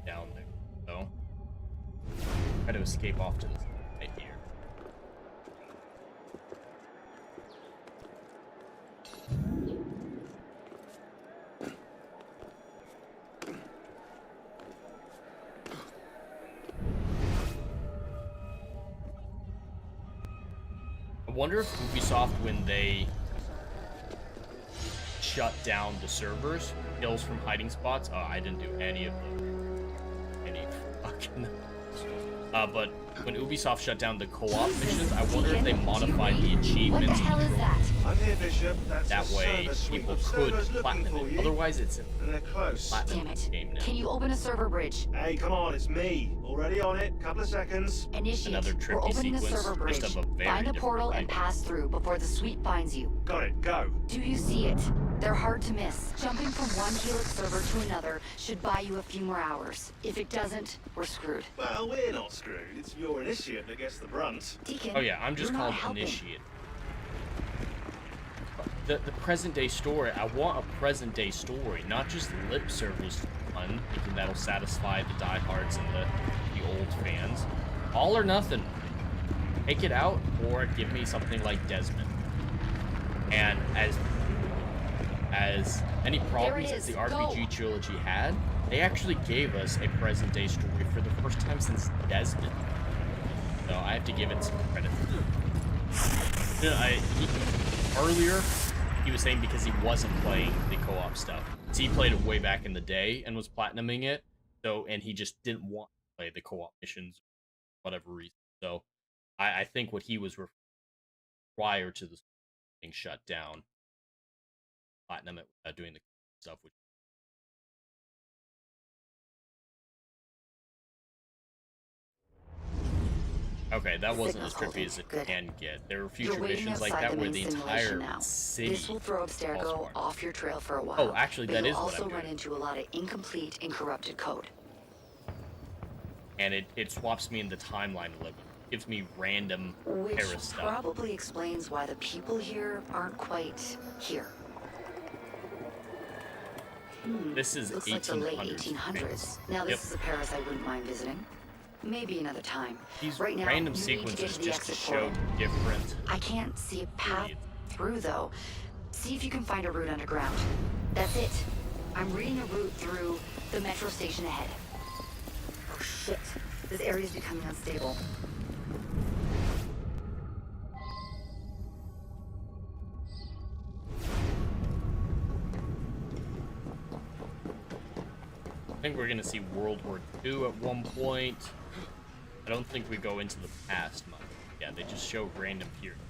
down there, so... Try to escape off to the side here. I wonder if Ubisoft, when they shut down the servers, kills from hiding spots. Oh, I didn't do any of them. Any fucking. But when Ubisoft shut down the co-op missions, I wonder if they modified the achievements. What the hell is that? I'm here, Bishop. That way, people could platinum it. Otherwise, it's a platinum game now. Can you open a server bridge? Hey, come on, it's me. Already on it. Couple of seconds. Initiate. Another We're trippy opening a sequence, server bridge. just of a very Find a different portal type. and pass through before the suite finds you. Got it. Go. Do you see it? They're hard to miss. Jumping from one Helix server to another should buy you a few more hours. If it doesn't, we're screwed. Well, we're not screwed. It's your initiate that gets the brunt. Deacon, Oh yeah, I'm just you're not called helping. Initiate. The present day story, I want a present day story, not just lip service fun, thinking that'll satisfy the diehards and the old fans. All or nothing. Take it out or give me something like Desmond. And as many problems as the RPG trilogy had, they actually gave us a present day story for the first time since Desmond. So I have to give it some credit. You know, earlier, he was saying because he wasn't playing the co-op stuff. So he played it way back in the day and was platinuming it. So, and he just didn't want to play the co-op missions for whatever reason. So I think what he was prior to the being shut down, platinum it without doing the stuff. Which okay, that wasn't as trippy as it can get. There were future missions like that where the entire city. This will throw Abstergo off your trail for a while. Oh, actually, that is what I'm You'll also doing. run into a lot of incomplete and corrupted code. And it swaps me in the timeline a little bit. Gives me random Which Paris stuff. probably explains why the people here aren't quite here. This is Looks like the late 1800s. 1800s. Now this is a Paris I wouldn't mind visiting. Maybe another time. These right now, random you need to get sequences to the just to exit show portal. different. I can't see a path through though. See if you can find a route underground. That's it. I'm reading a route through the metro station ahead. Oh shit. This area is becoming unstable. I think we're gonna see World War II at one point. I don't think we go into the past much. Yeah, they just show random periods.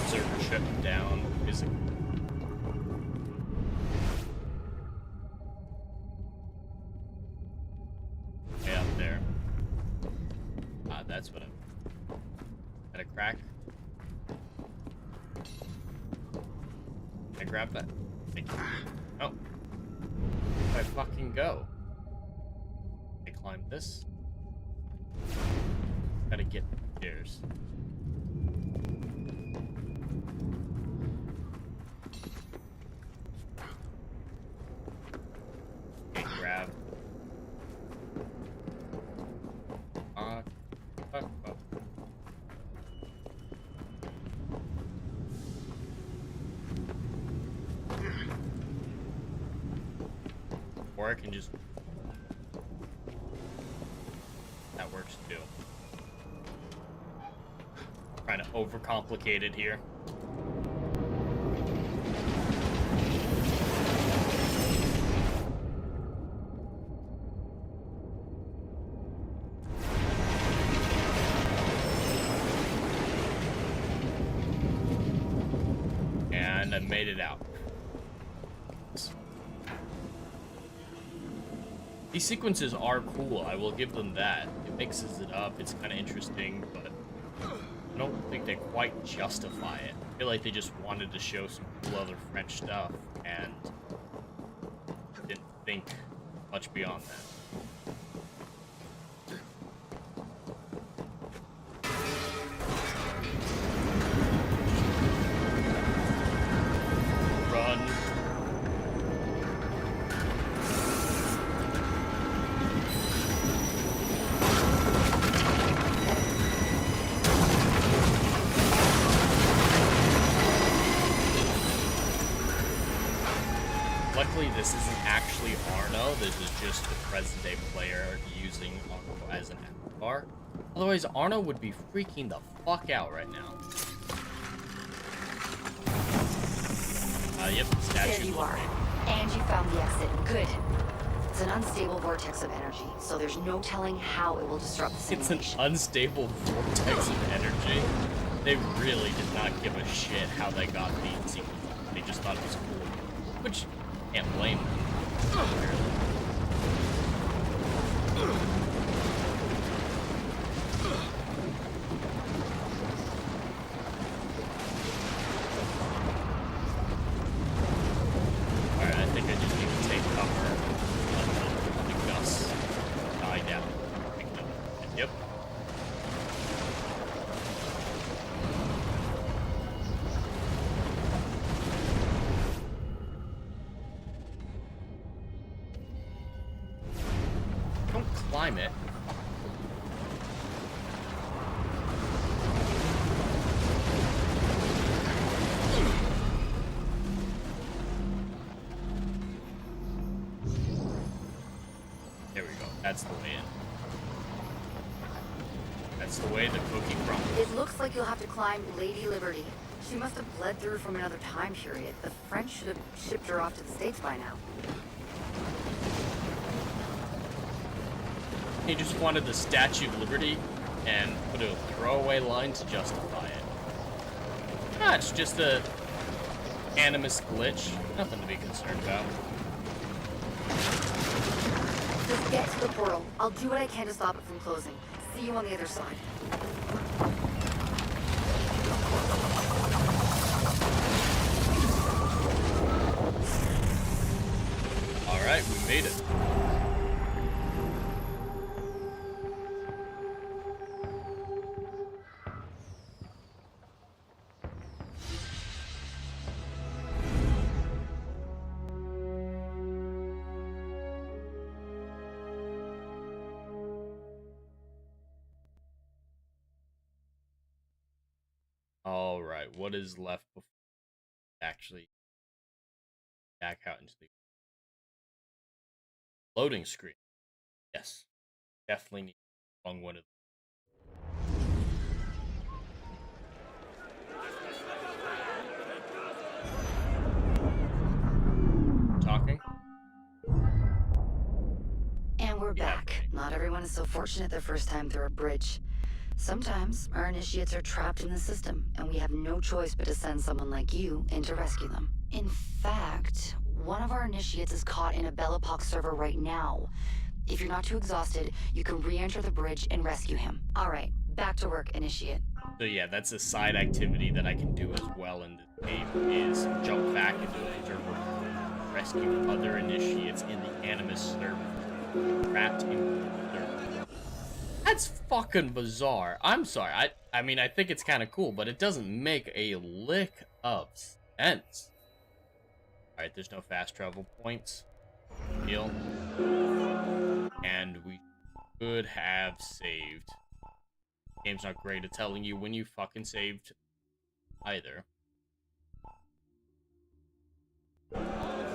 Server shut down. Physically. Way up there. that's what I'm... Got a crack? Can I grab that? Thank you. Oh. Where did I fucking go? I climb this. Gotta get stairs. Okay, grab. Fuck. Or I can just... That works too. Trying to overcomplicate it here. And I made it out. These sequences are cool, I will give them that. It mixes it up, it's kind of interesting, but I don't think they quite justify it. I feel like they just wanted to show some cool other French stuff, and didn't think much beyond that. Run. Luckily, this isn't actually Arno. This is just the present-day player using Arno as an avatar. Otherwise, Arno would be freaking the fuck out right now. Yep, statue. There you are. And you found the exit. Good. It's an unstable vortex of energy, so there's no telling how it will disrupt the simulation. It's an unstable vortex of energy. They really did not give a shit how they got the sequence. They just thought it was cool. Which, can't blame them. Alright, I think I just need to take cover on the Gus die down. Yep. Don't climb it. There we go. That's the way in. That's the way the cookie crumbles. It looks like you'll have to climb Lady Liberty. She must have bled through from another time period. The French should have shipped her off to the States by now. He just wanted the Statue of Liberty and put a throwaway line to justify it. Ah, it's just a animus glitch. Nothing to be concerned about. Just get to the portal. I'll do what I can to stop it from closing. See you on the other side. Alright, we made it. Alright, what is left before actually back out into the loading screen? Yes, definitely need a long one of them. Talking? And we're back. Not everyone is so fortunate their first time through a bridge. Sometimes our initiates are trapped in the system, and we have no choice but to send someone like you in to rescue them. In fact, one of our initiates is caught in a Bellapox server right now. If you're not too exhausted, you can re-enter the bridge and rescue him. Alright, Back to work, Initiate. So yeah, that's a side activity that I can do as well in this game, is jump back into the observer, rescue other initiates in the Animus server, trapped in the server. That's fucking bizarre. I'm sorry. I mean, I think it's kind of cool, but it doesn't make a lick of sense. Alright, there's no fast travel points. Heal. And we could have saved. Game's not great at telling you when you fucking saved either.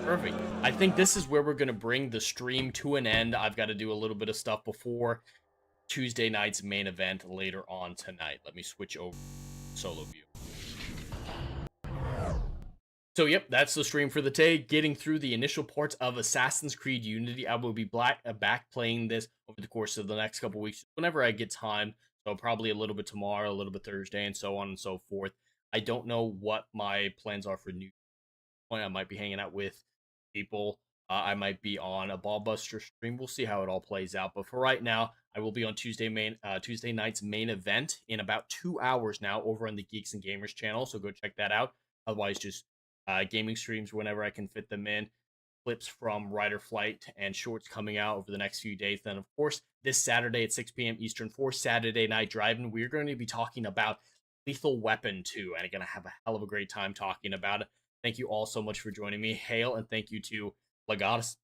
Perfect. I think this is where we're going to bring the stream to an end. I've got to do a little bit of stuff before Tuesday night's main event later on tonight. Let me switch over to solo view. So, yep, that's the stream for the day. Getting through the initial parts of Assassin's Creed Unity. I will be back playing this over the course of the next couple weeks, whenever I get time. So probably a little bit tomorrow, a little bit Thursday, and so on and so forth. I don't know what my plans are for new. I might be hanging out with people. I might be on a Ballbuster stream. We'll see how it all plays out. But for right now, I will be on Tuesday night's main event in about 2 hours now over on the Geeks and Gamers channel. So go check that out. Otherwise, just gaming streams whenever I can fit them in. Clips from Rider Flight and shorts coming out over the next few days. Then, of course, this Saturday at 6 p.m. Eastern for Saturday Night Drive-In, we're going to be talking about Lethal Weapon 2, and I'm going to have a hell of a great time talking about it. Thank you all so much for joining me. Hail, and thank you to Legatus,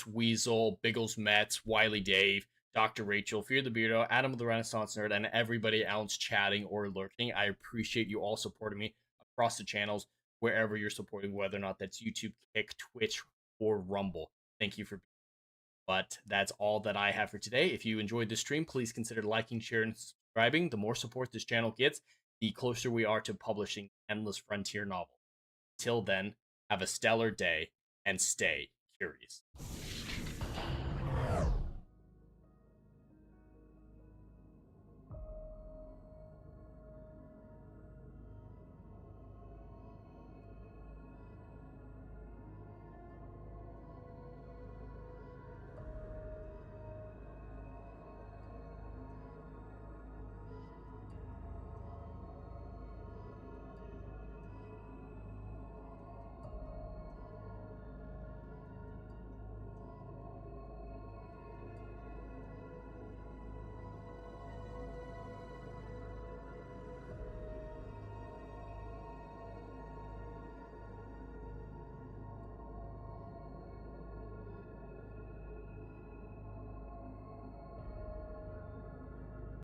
Weasel, Biggles Metz, Wiley Dave, Dr. Rachel, Fear the Beardo, Adam of the Renaissance Nerd, and everybody else chatting or lurking. I appreciate you all supporting me across the channels, wherever you're supporting, whether or not that's YouTube, Kick, Twitch, or Rumble. Thank you for being here. But that's all that I have for today. If you enjoyed this stream, please consider liking, sharing, and subscribing. The more support this channel gets, the closer we are to publishing Endless Frontier novel. Till then, have a stellar day and stay curious.